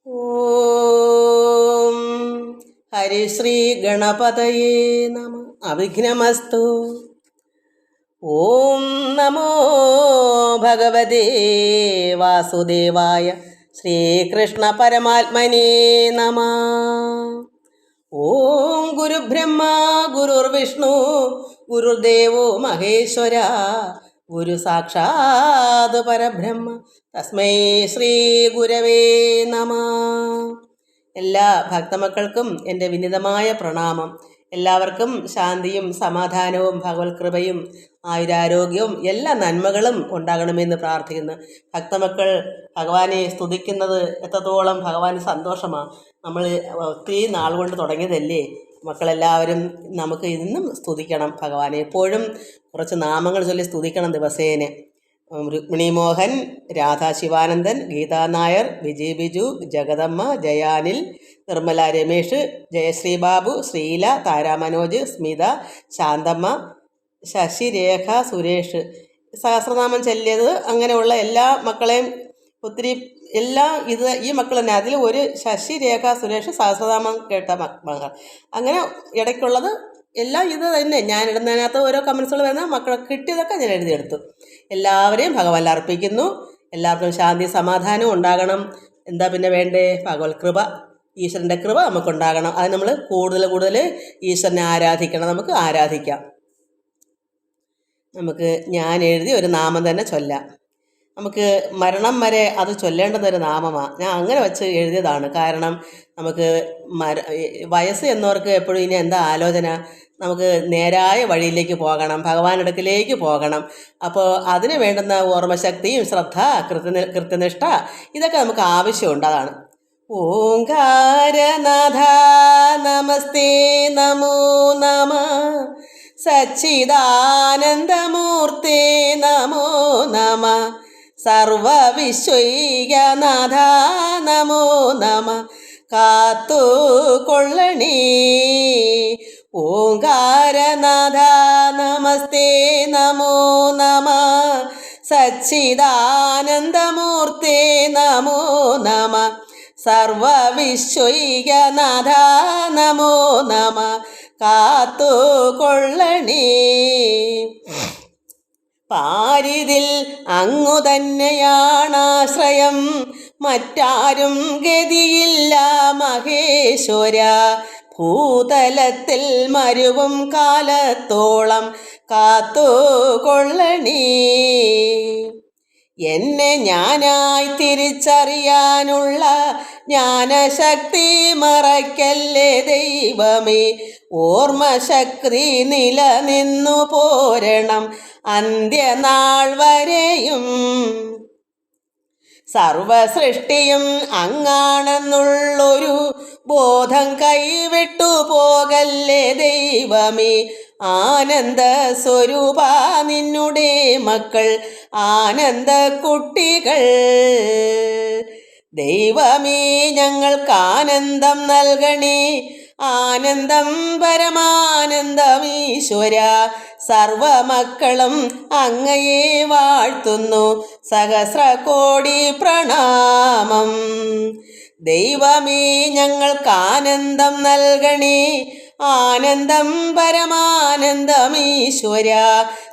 ഓം ഹരിശ്രീ ഗണപതയേ നമ. അവിഘ്നമസ്തു. ഓം നമോ ഭഗവതേ വാസുദേവായ ശ്രീകൃഷ്ണ പരമാത്മനേ നമ. ഓം ഗുരുബ്രഹ്മ ഗുരുർവിഷ്ണു ഗുരുദേവോ മഹേശ്വര ഗുരു സാക്ഷാത് പരബ്രഹ്മ തസ്മൈ ശ്രീ ഗുരവേ നമ. എല്ലാ ഭക്തമക്കൾക്കും എൻ്റെ വിനീതമായ പ്രണാമം. എല്ലാവർക്കും ശാന്തിയും സമാധാനവും ഭഗവത് കൃപയും ആയുരാരോഗ്യവും എല്ലാ നന്മകളും ഉണ്ടാകണമെന്ന് പ്രാർത്ഥിക്കുന്നു. ഭക്തമക്കൾ ഭഗവാനെ സ്തുതിക്കുന്നത് എത്രത്തോളം ഭഗവാന് സന്തോഷമാണ്. നമ്മൾ ഒത്തിരി നാൾ കൊണ്ട് തുടങ്ങിയതല്ലേ. മക്കളെല്ലാവരും നമുക്ക് ഇന്നും സ്തുതിക്കണം ഭഗവാനെ. എപ്പോഴും കുറച്ച് നാമങ്ങൾ ചൊല്ലി സ്തുതിക്കണം ദിവസേന. രുക്മിണി മോഹൻ, രാധാ ശിവാനന്ദൻ, ഗീതാ നായർ, വിജയ് ബിജു, ജഗദമ്മ, ജയാനിൽ, നിർമ്മല രമേഷ്, ജയശ്രീ ബാബു, ശ്രീല, താര മനോജ്, സ്മിത, ശാന്തമ്മ, ശശിരേഖ, സുരേഷ് സഹസ്രനാമം ചൊല്ലിയത്. അങ്ങനെയുള്ള എല്ലാ മക്കളെയും ഒത്തിരി ഈ മക്കൾ തന്നെ. അതിൽ ഒരു ശശിരേഖ സുരേഷ് സഹസ്രനാമം കേട്ട മക്കൾ. അങ്ങനെ ഇടയ്ക്കുള്ളത് എല്ലാം ഇത് തന്നെ. ഞാൻ ഇടുന്നതിനകത്ത് ഓരോ കമൻസുകൾ വരുന്ന മക്കളെ കിട്ടിയതൊക്കെ ഞാൻ എഴുതിയെടുത്തു. എല്ലാവരെയും ഭഗവാൻ അർപ്പിക്കുന്നു. എല്ലാവർക്കും ശാന്തി സമാധാനവും ഉണ്ടാകണം. എന്താ പിന്നെ വേണ്ടേ? ഭഗവത് കൃപ, ഈശ്വരൻ്റെ കൃപ നമുക്കുണ്ടാകണം. അത് നമ്മൾ കൂടുതൽ ഈശ്വരനെ ആരാധിക്കണം. നമുക്ക് ആരാധിക്കാം. നമുക്ക് ഞാൻ എഴുതി ഒരു നാമം തന്നെ ചൊല്ലാം. നമുക്ക് മരണം വരെ അത് ചൊല്ലേണ്ടുന്നൊരു നാമമാണ്. ഞാൻ അങ്ങനെ വെച്ച് എഴുതിയതാണ്. കാരണം നമുക്ക് വയസ്സ് എന്നവർക്ക് എപ്പോഴും ഇനി എന്താ ആലോചന? നമുക്ക് നേരായ വഴിയിലേക്ക് പോകണം, ഭഗവാൻ അടുക്കിലേക്ക് പോകണം. അപ്പോൾ അതിന് വേണ്ടുന്ന ഓർമ്മശക്തിയും ശ്രദ്ധ, കൃത്യനിഷ്ഠ ഇതൊക്കെ നമുക്ക് ആവശ്യമുണ്ട്. അതാണ്. ഓംകാരനാഥ നമസ്തേ നമോ നമ. സച്ചിദാനന്ദമൂർത്തേ നമോ നമ. സർവവിശ്വൈകനാഥ നമോ നമ. കാത്തുകൊള്ളണേ. ഓംകാരനാഥ നമസ്തേ നമോ നമ. സച്ചിദാനന്ദമൂർത്തേ നമോ നമ. സർവവിശ്വൈകനാഥ നമോ നമ. കാത്തുകൊള്ളണേ. പാരിതിൽ അങ്ങു തന്നെയാണാശ്രയം, മറ്റാരും ഗതിയില്ല മഹേശ്വര. ഭൂതലത്തിൽ മരുവും കാലത്തോളം കാത്തുകൊള്ളണേ. എന്നെ ഞാനായി തിരിച്ചറിയാനുള്ള ജ്ഞാനശക്തി മറയ്ക്കല്ലേ ദൈവമേ. ഓർമ്മശക്തി നിലനിന്നു പോരണം അന്ത്യനാൾ വരെയും. സർവസൃഷ്ടിയും അങ്ങാണെന്നുള്ളൊരു ബോധം കൈവിട്ടു പോകല്ലേ ദൈവമേ. ആനന്ദ സ്വരൂപ നിന്നുടെ മക്കൾ ആനന്ദ കുട്ടികൾ. ദൈവമേ ഞങ്ങൾക്ക് ആനന്ദം നൽകണേ. ആനന്ദം പരമാനന്ദമീശ്വര. സർവമക്കളും അങ്ങയെ വാഴ്ത്തുന്നു. സഹസ്രകോടി പ്രണാമം. ദൈവമേ ഞങ്ങൾക്ക് ആനന്ദം നൽകണേ. ആനന്ദം പരമാനന്ദമീശ്വര.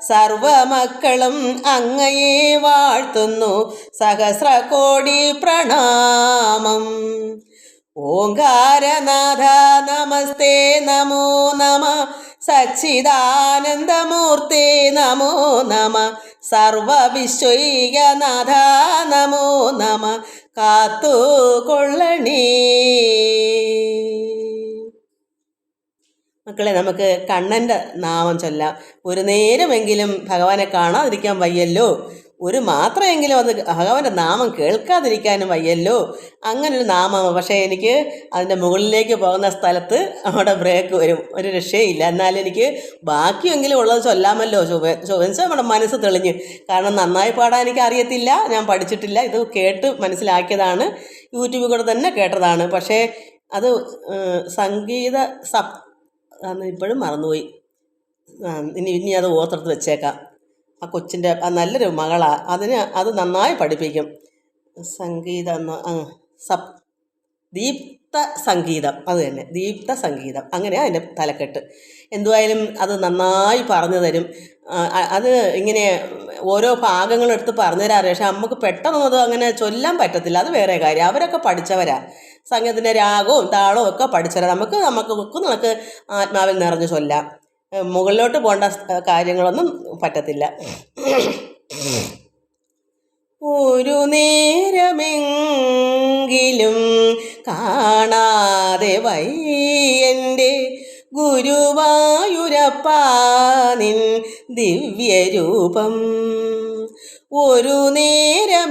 സർവമക്കളും അങ്ങയെ വാഴ്ത്തുന്നു. സഹസ്രകോടി പ്രണാമം. ഓംകാരനാഥ നമസ്തേ നമോ നമ. സച്ചിദാനന്ദമൂർത്തേ നമോ നമ. സർവവിശ്വൈകനാഥ നമോ നമ. കാത്തുകൊള്ളണേ. മക്കളെ, നമുക്ക് കണ്ണൻ്റെ നാമം ചൊല്ലാം. ഒരു നേരമെങ്കിലും ഭഗവാനെ കാണാതിരിക്കാൻ വയ്യല്ലോ. ഒരു മാത്രമെങ്കിലും അത് ഭഗവാന്റെ നാമം കേൾക്കാതിരിക്കാനും വയ്യല്ലോ. അങ്ങനൊരു നാമമാണ്. പക്ഷേ എനിക്ക് അതിൻ്റെ മുകളിലേക്ക് പോകുന്ന സ്ഥലത്ത് അവിടെ ബ്രേക്ക് വരും. ഒരു രക്ഷയില്ല. എന്നാലും എനിക്ക് ബാക്കിയെങ്കിലും ഉള്ളത് ചൊല്ലാമല്ലോ. ചോദിച്ചാൽ നമ്മുടെ മനസ്സ് തെളിഞ്ഞ്. കാരണം നന്നായി പാടാൻ എനിക്ക് അറിയത്തില്ല, ഞാൻ പഠിച്ചിട്ടില്ല. ഇത് കേട്ട് മനസ്സിലാക്കിയതാണ്, യൂട്യൂബിൽ കൂടെ തന്നെ കേട്ടതാണ്. പക്ഷേ അത് സംഗീത ഇപ്പോഴും മറന്നുപോയി. ഇനി അത് ഓർത്തെടുത്ത് വെച്ചേക്കാം. ആ കൊച്ചിൻ്റെ നല്ലൊരു മകളാണ്. അത് നന്നായി പഠിപ്പിക്കും. സംഗീതം ദീപ്ത സംഗീതം, അത് തന്നെ, ദീപ്ത സംഗീതം, അങ്ങനെ അതിൻ്റെ തലക്കെട്ട്. എന്തുവായാലും അത് നന്നായി പറഞ്ഞു തരും. അത് ഇങ്ങനെ ഓരോ ഭാഗങ്ങളെടുത്ത് പറഞ്ഞു തരാറ്. പക്ഷെ നമുക്ക് പെട്ടെന്നൊന്നും അത് അങ്ങനെ ചൊല്ലാൻ പറ്റത്തില്ല, അത് വേറെ കാര്യം. അവരൊക്കെ പഠിച്ചവരാ, സംഗീതത്തിൻ്റെ രാഗവും താളവും ഒക്കെ പഠിച്ചവരാ. നമുക്ക് ആത്മാവിൽ നിറഞ്ഞു ചൊല്ലാം. മുകളിലോട്ട് പോകേണ്ട കാര്യങ്ങളൊന്നും പറ്റത്തില്ല. ഒരു നേരമെങ്കിലും കാണാതെ വയ്യൻ്റെ ഗുരുവായൂരപ്പാ നിൻ ദിവ്യരൂപം. ഒരു നേരമെങ്കിലും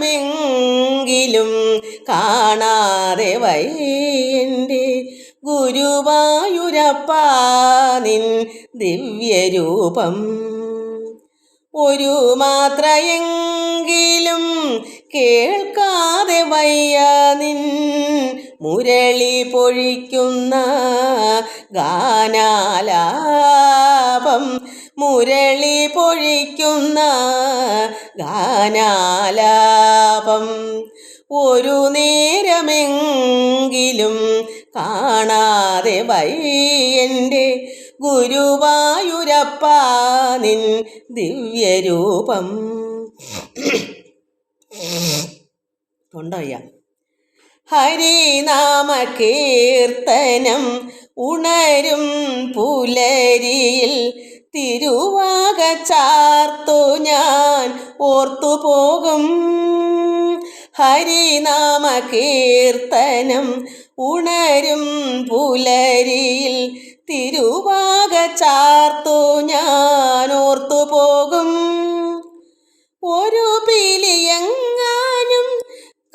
കാണാതെ വയ്യൻ്റെ ഗുരുവായൂരപ്പാ നിൻ ദിവ്യരൂപം. ഒരു മാത്രയെങ്കിലും കേൾക്കാതെ വയ്യ നിൻ മുരളി പൊഴിക്കുന്ന ഗാനാലാപം. മുരളി പൊഴിക്കുന്ന ഗാനാലാപം. ഒരു നേരമെങ്കിലും കാണാതെ വയ്യൻ്റെ ഗുരുവായൂരപ്പാ നിൻ ദിവ്യരൂപം. തൊണ്ടയ്യ. ഹരിനാമ കീർത്തനം ഉണരും പുലരിയിൽ തിരുവാക ചാർത്തു ഞാൻ ഓർത്തുപോകും. ഹരിനാമ കീർത്തനം ഉണരും പുലരിയിൽ തിരുവാക ചാർത്തു ഞാൻ ഓർത്തുപോകും. ഒരു പിലിയെങ്ങാനും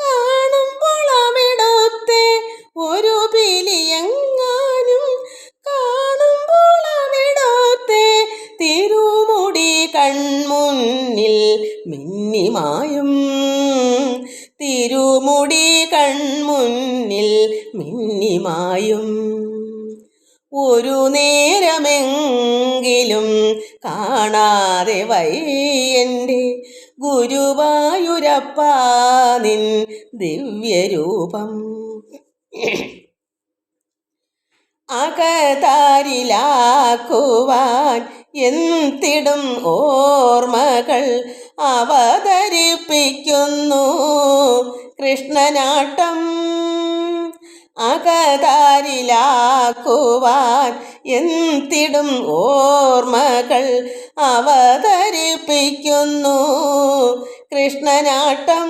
കാണുമ്പോൾ അവിടുത്തെ, ഒരു പിലിയെങ്ങാനും കാണുമ്പോൾ അവിടുത്തെ തിരുമുടി കൺമുന്നിൽ മിന്നിമായും. തിരുമുടി കൺമുന്നിൽ മിന്നിമായും. ഒരു നേരമെങ്കിലും കാണാതെ വയ്യൻ്റെ ഗുരുവായൂരപ്പാ നിൻ ദിവ്യരൂപം. അകതാരിലാക്കുവാൻ എന്തിടും ഓർമ്മകൾ അവതരിപ്പിക്കുന്നു കൃഷ്ണനാട്ടം. അകതാരിലാക്കുവാൻ എന്തിടും ഓർമ്മകൾ അവതരിപ്പിക്കുന്നു കൃഷ്ണനാട്ടം.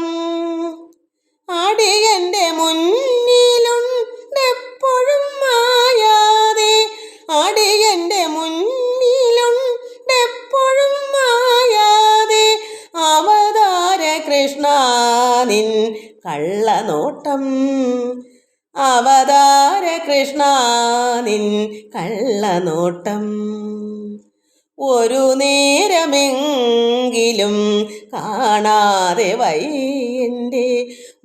അടിയൻ്റെ മുന്നിലുണ്ടെപ്പോഴും മായാതെ, അടിയൻ്റെ മുന്നിലുണ്ടെപ്പോഴും മായാതെ അവതാര കൃഷ്ണ നിൻ കള്ളനോട്ടം. അവതാര കൃഷ്ണ നിൻ കള്ളനോട്ടം. ഒരു നേരമെങ്കിലും കാണാതെ വയ്യൻ്റെ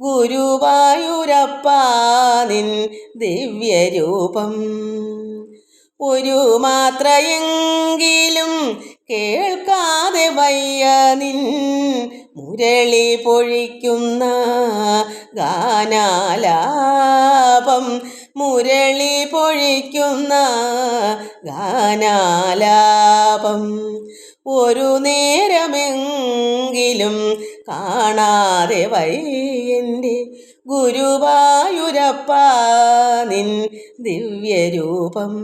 ഗുരുവായൂരപ്പാ നിൻ ദിവ്യരൂപം. ഒരു മാത്രയെങ്കിലും കേൾക്കാതെ വയ്യ നിൻ മുരളി പൊഴിക്കുന്ന ഗാനാലാപം. മുരളി പൊഴിക്കുന്ന ഗാനാലാപം. ഒരു നേരമെങ്കിലും കാണാതെ വയ്യൻ്റെ ഗുരുവായൂരപ്പാ നിൻ ദിവ്യരൂപം.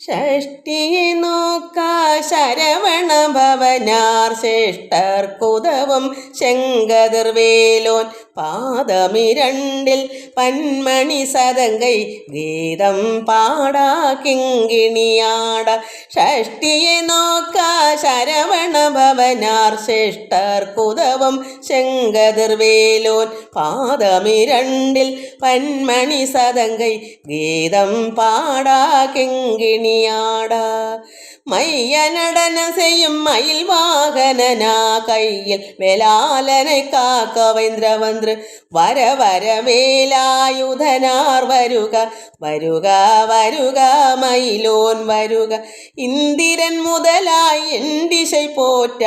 ഷഷ്ടിയെ നോക്കാ ശരവണ ഭവനാർ ശ്രേഷ്ഠർക്കുതവും ശങ്കതിർവേലോൻ പാദമിരണ്ടിൽ പന്മണി സതങ്കൈ ഗീതം പാടാ കിങ്കിണിയാട. ഷഷ്ടിയെ നോക്കാ ശരവണ ഭവനാർ ശ്രേഷ്ഠർക്കുതവും ശങ്കതിർവേലോൻ പാദമിരണ്ടിൽ പന്മണി സതങ്കൈ ഗീതം പാടാ കിങ്കിണിയാട. மையநடனம் செய்யும் மயில் வாகனனா கையில் வேளாளனை காக்க வைந்திரவந்திரு வர வர வேலாயுதனார் வருக வருக வருக மயிலோன் வருக இந்திரன் முதலாய் எண்டிசை போற்ற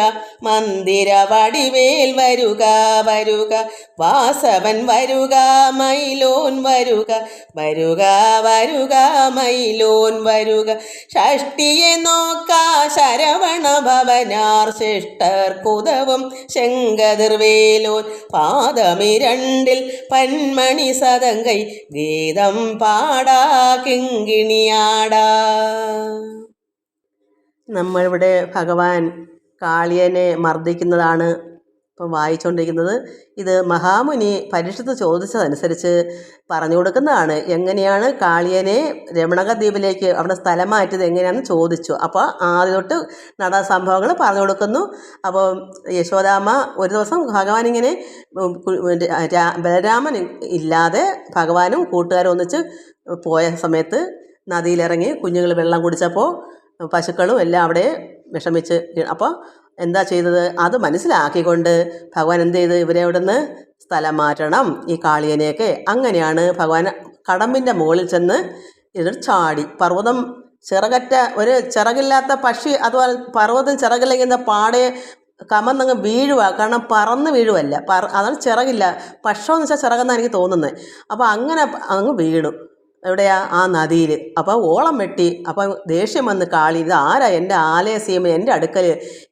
மந்திர வடிவேல் வருக வருக வாசவன் வருക മയിലോൻ വരുക വരുക വരുക മയിലോൻ വരുക ഷഷ്ടിയെ നോക്കാ ശരവണ ഭവനാർ ശിഷ്ടർക്കുതവും ശങ്കതിർവേലോൻ പാദമിരണ്ടിൽ പന്മണി സതങ്കൈ ഗീതം പാടാ കിങ്ങിണിയാടാ. നമ്മളിവിടെ ഭഗവാൻ കാളിയനെ മർദ്ദിക്കുന്നതാണ് ഇപ്പം വായിച്ചുകൊണ്ടിരിക്കുന്നത്. ഇത് മഹാമുനി പരീക്ഷത്ത് ചോദിച്ചതനുസരിച്ച് പറഞ്ഞു കൊടുക്കുന്നതാണ്. എങ്ങനെയാണ് കാളിയനെ രമണക ദ്വീപിലേക്ക് അവിടെ സ്ഥലം മാറ്റിയത് എങ്ങനെയാണെന്ന് ചോദിച്ചു. അപ്പോൾ ആദ്യം തൊട്ട് നടന്ന സംഭവങ്ങൾ പറഞ്ഞു കൊടുക്കുന്നു. അപ്പോൾ യശോദാമ്മ ഒരു ദിവസം ഭഗവാൻ ഇങ്ങനെ ബലരാമൻ ഇല്ലാതെ ഭഗവാനും കൂട്ടുകാരും ഒന്നിച്ച് പോയ സമയത്ത് നദിയിലിറങ്ങി കുഞ്ഞുങ്ങൾ വെള്ളം കുടിച്ചപ്പോൾ പശുക്കളും എല്ലാം അവിടെ വിഷമിച്ച് അപ്പോൾ എന്താ ചെയ്തത്, അത് മനസ്സിലാക്കിക്കൊണ്ട് ഭഗവാൻ എന്ത് ചെയ്ത് ഇവരെ അവിടെ നിന്ന് സ്ഥലം മാറ്റണം ഈ കാളിയനെയൊക്കെ. അങ്ങനെയാണ് ഭഗവാൻ കടമ്പിൻ്റെ മുകളിൽ ചെന്ന് ഇത് ചാടി. പർവ്വതം ചിറകറ്റ ഒരു ചിറകില്ലാത്ത പക്ഷി അതുപോലെ പർവ്വതം ചിറകില്ലെങ്കിൽ പാടെ കമന്നങ്ങ് വീഴുക. കാരണം പറന്ന് വീഴുവല്ല, അതാണ് ചിറകില്ല. പക്ഷമെന്ന് വെച്ചാൽ ചിറകെന്നാണ് എനിക്ക് തോന്നുന്നത്. അപ്പോൾ അങ്ങനെ അങ്ങ് വീണു. എവിടെയാ? ആ നദിയിൽ. അപ്പോൾ ഓളം വെട്ടി. അപ്പം ദേഷ്യം വന്ന് കാളി, ഇത് ആരാ എൻ്റെ ആലയ സീമ എൻ്റെ അടുക്കൽ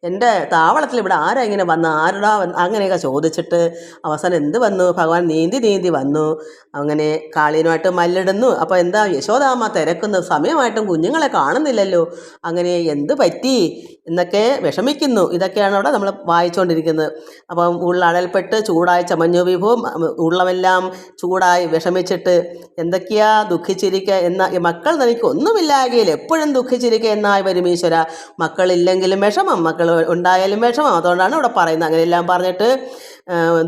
എൻ്റെ താവളത്തിൽ ഇവിടെ ആരാ ഇങ്ങനെ വന്ന് ആരുടാ അങ്ങനെയൊക്കെ ചോദിച്ചിട്ട് അവസാനം എന്ത് വന്നു, ഭഗവാൻ നീന്തി വന്നു. അങ്ങനെ കാളീനുമായിട്ട് മല്ലിടുന്നു. അപ്പോൾ എന്താ യശോദാമ്മ തിരക്കുന്നു, സമയമായിട്ടും കുഞ്ഞുങ്ങളെ കാണുന്നില്ലല്ലോ, അങ്ങനെ എന്ത് പറ്റി എന്നൊക്കെ വിഷമിക്കുന്നു. ഇതൊക്കെയാണ് അവിടെ നമ്മൾ വായിച്ചുകൊണ്ടിരിക്കുന്നത്. അപ്പം ഉള്ളടൽപ്പെട്ട് ചൂടായി ചമഞ്ഞു വിഭവം ഉള്ളമെല്ലാം ചൂടായി വിഷമിച്ചിട്ട് എന്തൊക്കെയാ ദുഃഖിച്ചിരിക്കുക എന്ന മക്കൾ തനിക്ക് ഒന്നുമില്ലാകില്ല എപ്പോഴും ദുഃഖിച്ചിരിക്കുക എന്നായി വരും ഈശ്വര. മക്കളില്ലെങ്കിലും വിഷമം, മക്കൾ ഉണ്ടായാലും വിഷമം. അതുകൊണ്ടാണ് ഇവിടെ പറയുന്നത്. അങ്ങനെയെല്ലാം പറഞ്ഞിട്ട്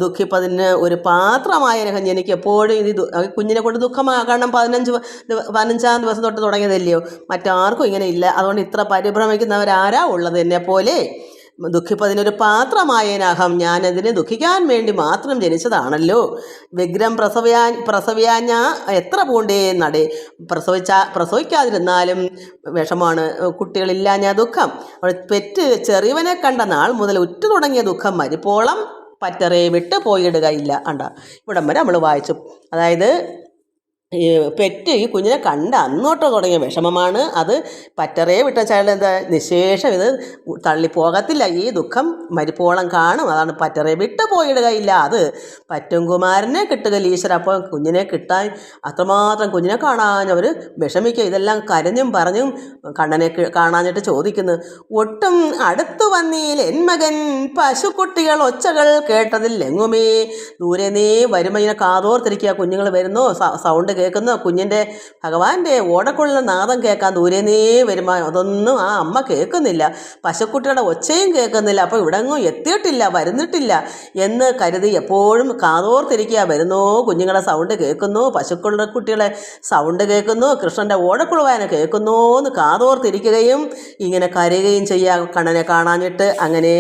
ദുഃഖിപ്പതിന് ഒരു പാത്രമായ എനിക്ക് എപ്പോഴും ഇത് കുഞ്ഞിനെ കൊണ്ട് ദുഃഖമാണ്. കാരണം 15-ാം ദിവസം തൊട്ട് തുടങ്ങിയതല്ലയോ, മറ്റാർക്കും ഇങ്ങനെ ഇല്ല. അതുകൊണ്ട് ഇത്ര പരിഭ്രമിക്കുന്നവരാരാ ഉള്ളത് എന്നെപ്പോലെ. ദുഃഖിപ്പതിനൊരു പാത്രമായനഹം, ഞാനതിനെ ദുഃഖിക്കാൻ വേണ്ടി മാത്രം ജനിച്ചതാണല്ലോ. വിഗ്രഹം പ്രസവിയാഞ്ഞ എത്ര പൂണ്ടേ നടേ, പ്രസവിക്കാതിരുന്നാലും വിഷമാണ്. കുട്ടികളില്ലാഞ്ഞ ദുഃഖം. പെറ്റ് ചെറിയവനെ കണ്ട നാൾ മുതൽ ഉറ്റു തുടങ്ങിയ ദുഃഖം മരിപ്പോളം പറ്ററേ വിട്ട് പോയിടുകയില്ല. ഇവിടം വരെ നമ്മൾ വായിച്ചു. അതായത് പെറ്റ് ഈ കുഞ്ഞിനെ കണ്ട അന്നോട്ട് തുടങ്ങിയ വിഷമമാണ്. അത് പറ്ററേ വിട്ട ചായാലും എന്താ നിശേഷം ഇത് തള്ളിപ്പോകത്തില്ല. ഈ ദുഃഖം മരിപ്പോളം കാണും. അതാണ് പറ്ററേ വിട്ട് പോയിടുകയില്ല. അത് പറ്റും കുമാരനെ കിട്ടുക ഈശ്വര. അപ്പോൾ കുഞ്ഞിനെ കിട്ടാൻ അത്രമാത്രം കുഞ്ഞിനെ കാണാൻ അവർ വിഷമിക്കുക. ഇതെല്ലാം കരഞ്ഞും പറഞ്ഞും കണ്ണനെ കാണാഞ്ഞിട്ട് ചോദിക്കുന്നു, ഒട്ടും അടുത്തു വന്നീൽ എൻ മകൻ പശുക്കുട്ടികൾ ഒച്ചകൾ കേട്ടതില്ലെങ്ങുമേ. ദൂരെ നീ വരുമ്പോൾ ഇങ്ങനെ കാതോർത്തിരിക്കുക. കുഞ്ഞുങ്ങൾ വരുന്നു, സൗണ്ട് കേൾക്കുന്നു. കുഞ്ഞിൻ്റെ ഭഗവാന്റെ ഓടക്കുള്ള നാദം കേൾക്കാൻ ദൂരെ നീ വരുമ്പോൾ അതൊന്നും ആ അമ്മ കേൾക്കുന്നില്ല. പശുക്കുട്ടിയുടെ ഒച്ചയും കേൾക്കുന്നില്ല. അപ്പോൾ ഇവിടെങ്ങും എത്തിയിട്ടില്ല, വരുന്നിട്ടില്ല എന്ന് കരുതി എപ്പോഴും കാതോർത്തിരിക്കുക. വരുന്നു, കുഞ്ഞുങ്ങളുടെ സൗണ്ട് കേൾക്കുന്നു, പശുക്കളുടെ കുട്ടികളെ സൗണ്ട് കേൾക്കുന്നു, കൃഷ്ണൻ്റെ ഓടക്കുളവായന കേൾക്കുന്നു എന്ന് കാതോർത്തിരിക്കുകയും ഇങ്ങനെ കരയുകയും ചെയ്യുക കണ്ണനെ കാണാഞ്ഞിട്ട്. അങ്ങനെ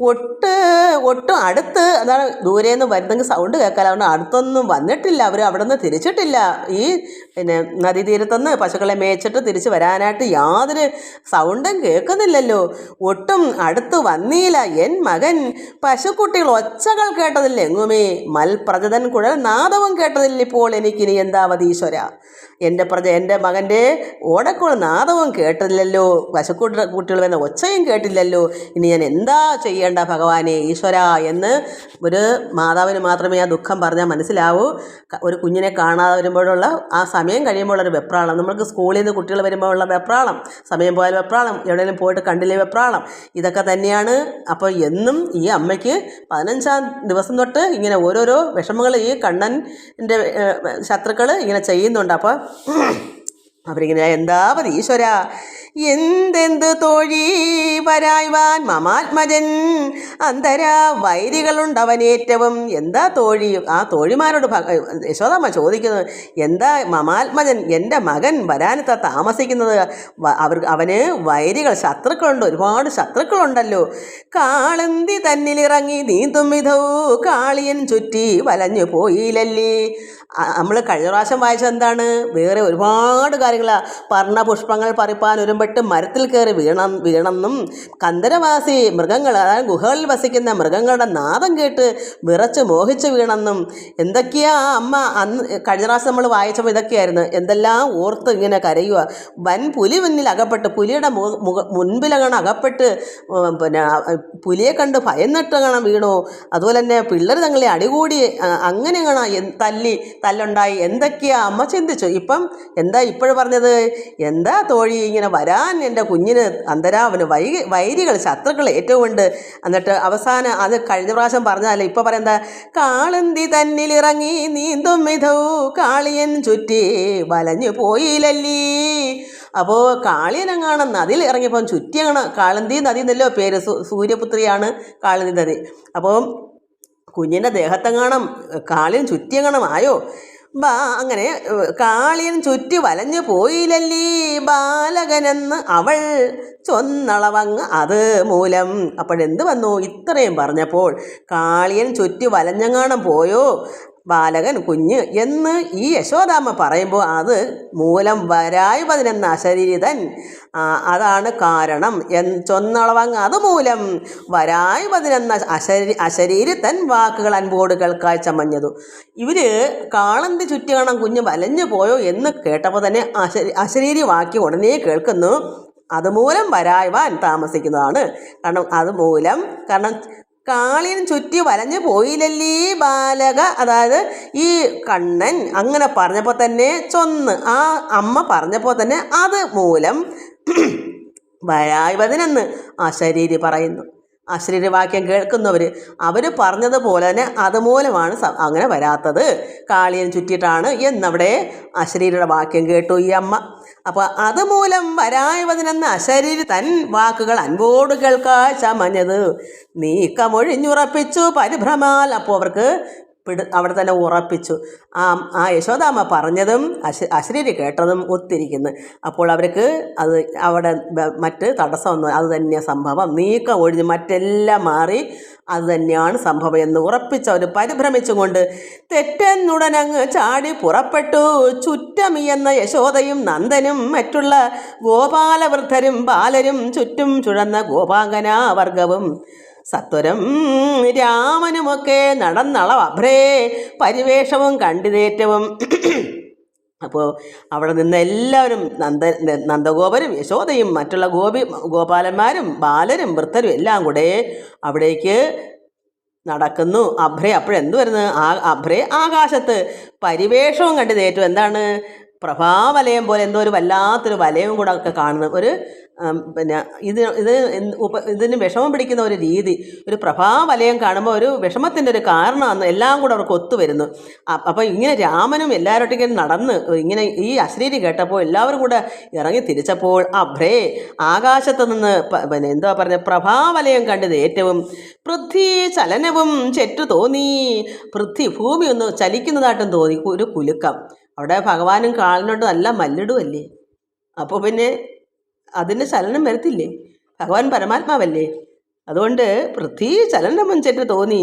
ഒട്ടും അടുത്ത്, അതാണ് ദൂരെ നിന്ന് വരുന്നെങ്കിൽ സൗണ്ട് കേൾക്കാൻ. അതുകൊണ്ട് അടുത്തൊന്നും വന്നിട്ടില്ല. അവർ അവിടെ നിന്ന് തിരിച്ചിട്ടില്ല. ഈ നദീതീരത്തുനിന്ന് പശുക്കളെ മേച്ചിട്ട് തിരിച്ച് വരാനായിട്ട് യാതൊരു സൗണ്ടും കേൾക്കുന്നില്ലല്ലോ. ഒട്ടും അടുത്ത് വന്നീല എൻ മകൻ പശുക്കുട്ടികൾ ഒച്ചകൾ കേട്ടതില്ല എങ്ങുമേ. മൽപ്രജതൻ കുഴൽ നാദവും കേട്ടതില്ല ഇപ്പോൾ എനിക്കിനി എന്താവത് ഈശ്വര. എൻ്റെ മകൻ്റെ ഓടക്കുഴൽ നാദവും കേട്ടില്ലല്ലോ, പശുക്കുട്ടികൾ വരുന്ന ഒച്ചയും കേട്ടില്ലല്ലോ. ഇനി ഞാൻ എന്താ ചെയ്യേണ്ട ഭഗവാനെ ഈശ്വര എന്ന് ഒരു മാതാവിന് മാത്രമേ ആ ദുഃഖം പറഞ്ഞാൽ മനസ്സിലാവൂ. ഒരു കുഞ്ഞിനെ കാണാതെ വരുമ്പോഴുള്ള ആ സമയം കഴിയുമ്പോഴുള്ളൊരു വെപ്രാളം, നമ്മൾക്ക് സ്കൂളിൽ നിന്ന് കുട്ടികൾ വരുമ്പോഴുള്ള വെപ്രാളം, സമയം പോയാൽ വെപ്രാളം, എവിടെയെങ്കിലും പോയിട്ട് കണ്ടില്ലേ വെപ്രാളം, ഇതൊക്കെ തന്നെയാണ്. അപ്പോൾ എന്നും ഈ അമ്മയ്ക്ക് 15-ാം ദിവസം തൊട്ട് ഇങ്ങനെ ഓരോരോ വിഷമങ്ങൾ ഈ കണ്ണൻ്റെ ശത്രുക്കൾ ഇങ്ങനെ ചെയ്യുന്നുണ്ട്. അപ്പോൾ അവരിങ്ങനെ എന്താ ഈശ്വര എന്തെന്ത് തോഴി വരായ്വാൻ മമാത്മജൻ അന്തരാ വൈരികളുണ്ടവനേറ്റവും. എന്താ തോഴി? ആ തോഴിമാരോട് യശോദാമ്മ ചോദിക്കുന്നത്, എന്താ മമാത്മജൻ എൻ്റെ മകൻ വരാനത്ത താമസിക്കുന്നത്? അവന് വൈരികൾ, ശത്രുക്കളുണ്ട്, ഒരുപാട് ശത്രുക്കളുണ്ടല്ലോ. കാളന്തി തന്നിലിറങ്ങി നീന്തും വിധവും കാളിയൻ ചുറ്റി വലഞ്ഞു പോയില്ലല്ലേ. നമ്മൾ കഴിഞ്ഞ പ്രാവശ്യം വായിച്ചത് എന്താണ്? വേറെ ഒരുപാട് കാര്യങ്ങളാണ്. പർണപുഷ്പങ്ങൾ പറിപ്പാൻ ഒരുമ്പെട്ട് മരത്തിൽ കയറി വീണെന്നും കന്ദരവാസി മൃഗങ്ങൾ, അതായത് ഗുഹകളിൽ വസിക്കുന്ന മൃഗങ്ങളുടെ നാദം കേട്ട് വിറച്ച് മോഹിച്ച് വീണെന്നും എന്തൊക്കെയാ അമ്മ അന്ന് കഴിഞ്ഞ പ്രാവശ്യം നമ്മൾ വായിച്ചപ്പോൾ ഇതൊക്കെയായിരുന്നു. എന്തെല്ലാം ഓർത്ത് ഇങ്ങനെ കരയുക. വൻ പുലി മുന്നിൽ അകപ്പെട്ട്, പുലിയുടെ മുൻപിലങ്ങനെ അകപ്പെട്ട്, പിന്നെ പുലിയെ കണ്ട് ഭയന്നിട്ട് കാണാൻ വീണു. അതുപോലെ തന്നെ പിള്ളേർ തങ്ങളെ അടികൂടി അങ്ങനെ കാണാം തല്ലുണ്ടായി. എന്തൊക്കെയാ അമ്മ ചിന്തിച്ചു. ഇപ്പം എന്താ ഇപ്പോഴും പറഞ്ഞത്? എന്താ തോഴി ഇങ്ങനെ വരാൻ എൻ്റെ കുഞ്ഞിന് അന്തരാവന് വൈരികൾ, ശത്രുക്കൾ ഏറ്റവും ഉണ്ട്. എന്നിട്ട് അവസാനം അത് കഴിഞ്ഞ പ്രാവശ്യം പറഞ്ഞാലേ ഇപ്പം പറയുന്നത്, കാളന്തി തന്നിലിറങ്ങി നീന്തും വിധവും കാളിയൻ ചുറ്റി വലഞ്ഞു പോയില്ലല്ലീ. അപ്പോൾ കാളിയനെങ്ങാണം നദിയിൽ ഇറങ്ങിയപ്പം ചുറ്റിയാണ്. കാളന്തി നദി എന്നല്ലോ പേര്, സൂര്യപുത്രിയാണ് കാളന്തി നദി. അപ്പോൾ കുഞ്ഞിൻ്റെ ദേഹത്തെങ്ങാണം കാളിയൻ ചുറ്റിയെങ്ങാണം ആയോ? അങ്ങനെ കാളിയൻ ചുറ്റി വലഞ്ഞു പോയില്ലല്ലീ ബാലകനെന്ന് അവൾ ചൊന്നളവങ്ങ് അത് മൂലം. അപ്പോഴെന്ത് വന്നു? ഇത്രയും പറഞ്ഞപ്പോൾ കാളിയൻ ചുറ്റി വലഞ്ഞെങ്ങാണം പോയോ ബാലകൻ കുഞ്ഞ് എന്ന് ഈ യശോദാമ്മ പറയുമ്പോൾ അത് മൂലം വരായുപതിനെന്ന അശരീരിതൻ, അതാണ് കാരണം. ചൊന്നളവങ്ങ് അത് മൂലം വരായുപതിനെന്ന അശരീരിതൻ വാക്കുകൾ അൻപോട് കേൾക്കായി ചമഞ്ഞതു. ഇവർ കാളന്തി ചുറ്റി കാണാൻ കുഞ്ഞ് വലഞ്ഞു പോയോ എന്ന് കേട്ടപ്പോൾ തന്നെ അശരീരി വാക്യം ഉടനെ കേൾക്കുന്നു. അതുമൂലം വരായുവാൻ താമസിക്കുന്നതാണ്. കാരണം കാളിയൻ ചുറ്റി വലഞ്ഞു പോയില്ലല്ലീ ബാലക, അതായത് ഈ കണ്ണൻ അങ്ങനെ പറഞ്ഞപ്പോൾ തന്നെ ആ അമ്മ പറഞ്ഞപ്പോൾ തന്നെ അത് മൂലം വരായുവതിനെന്ന് അശരീരി പറയുന്നു. അശരീരി വാക്യം കേൾക്കുന്നവർ അവർ പറഞ്ഞതുപോലെ തന്നെ അതുമൂലമാണ് അങ്ങനെ വരാത്തത്, കാളിയൻ ചുറ്റിയിട്ടാണ് എന്നവിടെ അശരീരിയുടെ വാക്യം കേട്ടു ഈ അമ്മ. അപ്പോൾ അതുമൂലം വരായുവതിനെന്ന് അശരീരി തൻ വാക്കുകൾ അൻപോട് കേൾക്കാൻ ചമഞ്ഞത് നീക്കമൊഴിഞ്ഞുറപ്പിച്ചു പരിഭ്രമാൽ. അപ്പോൾ അവർക്ക് അവിടെ തന്നെ ഉറപ്പിച്ചു. ആ യശോദാമ്മ പറഞ്ഞതും അശരീരി കേട്ടതും ഒത്തിരിക്കുന്നു. അപ്പോൾ അവർക്ക് അത് അവിടെ മറ്റ് തടസ്സമൊന്നും, അത് തന്നെ സംഭവം, നീക്കം ഒഴിഞ്ഞ് മറ്റെല്ലാം മാറി അത് തന്നെയാണ് സംഭവം എന്ന് ഉറപ്പിച്ച് അവർ പരിഭ്രമിച്ചുകൊണ്ട് തെറ്റെന്നുടനങ്ങ് ചാടി പുറപ്പെട്ടു. ചുറ്റമിയെന്ന യശോദയും നന്ദനും മറ്റുള്ള ഗോപാലവൃദ്ധരും ബാലരും ചുറ്റും ചുഴന്ന ഗോപാംഗനാവർഗവും സത്വരം രാമനുമൊക്കെ നടന്നളവഭ്രേ പരിവേഷവും കണ്ടിതേറ്റവും. അപ്പോൾ അവിടെ നിന്ന് എല്ലാവരും നന്ദഗോപരും യശോദയും മറ്റുള്ള ഗോപാലന്മാരും ബാലരും വൃദ്ധരും എല്ലാം കൂടെ അവിടേക്ക് നടക്കുന്നു. അഭ്രേ അപ്പോഴെന്ത് വരുന്നത്? അഭ്രേ ആകാശത്ത് പരിവേഷവും കണ്ടിതേറ്റു. എന്താണ്? പ്രഭാവലയം പോലെ എന്തോ ഒരു വല്ലാത്തൊരു വലയവും കൂടെ ഒക്കെ കാണുന്നു. ഒരു പിന്നെ ഇതിന് വിഷമം പിടിക്കുന്ന ഒരു രീതി, ഒരു പ്രഭാവലയം കാണുമ്പോൾ ഒരു വിഷമത്തിൻ്റെ ഒരു കാരണമാണ് എല്ലാം കൂടെ അവർക്ക് ഒത്തുവരുന്നു. അപ്പോൾ ഇങ്ങനെ രാമനും എല്ലാവരോട്ടേക്കും നടന്ന് ഇങ്ങനെ ഈ അശരീരി കേട്ടപ്പോൾ എല്ലാവരും കൂടെ ഇറങ്ങി തിരിച്ചപ്പോൾ അഭ്രേ ആകാശത്ത് നിന്ന് പിന്നെ എന്താ പറഞ്ഞ പ്രഭാവലയം കണ്ടത് ഏറ്റവും പൃഥ്വി ചലനവും ചെറ്റു തോന്നി. പൃഥ്വി ഭൂമി ഒന്ന് ചലിക്കുന്നതായിട്ടും തോന്നി, ഒരു കുലുക്കം. അവിടെ ഭഗവാനും കാളിനോട്ട് നല്ല മല്ലിടുമല്ലേ, അപ്പോൾ പിന്നെ അതിന് ചലനം വരത്തില്ലേ? ഭഗവാൻ പരമാത്മാവല്ലേ. അതുകൊണ്ട് പൃഥ്വി ചലനം ചെറ്റ് തോന്നി.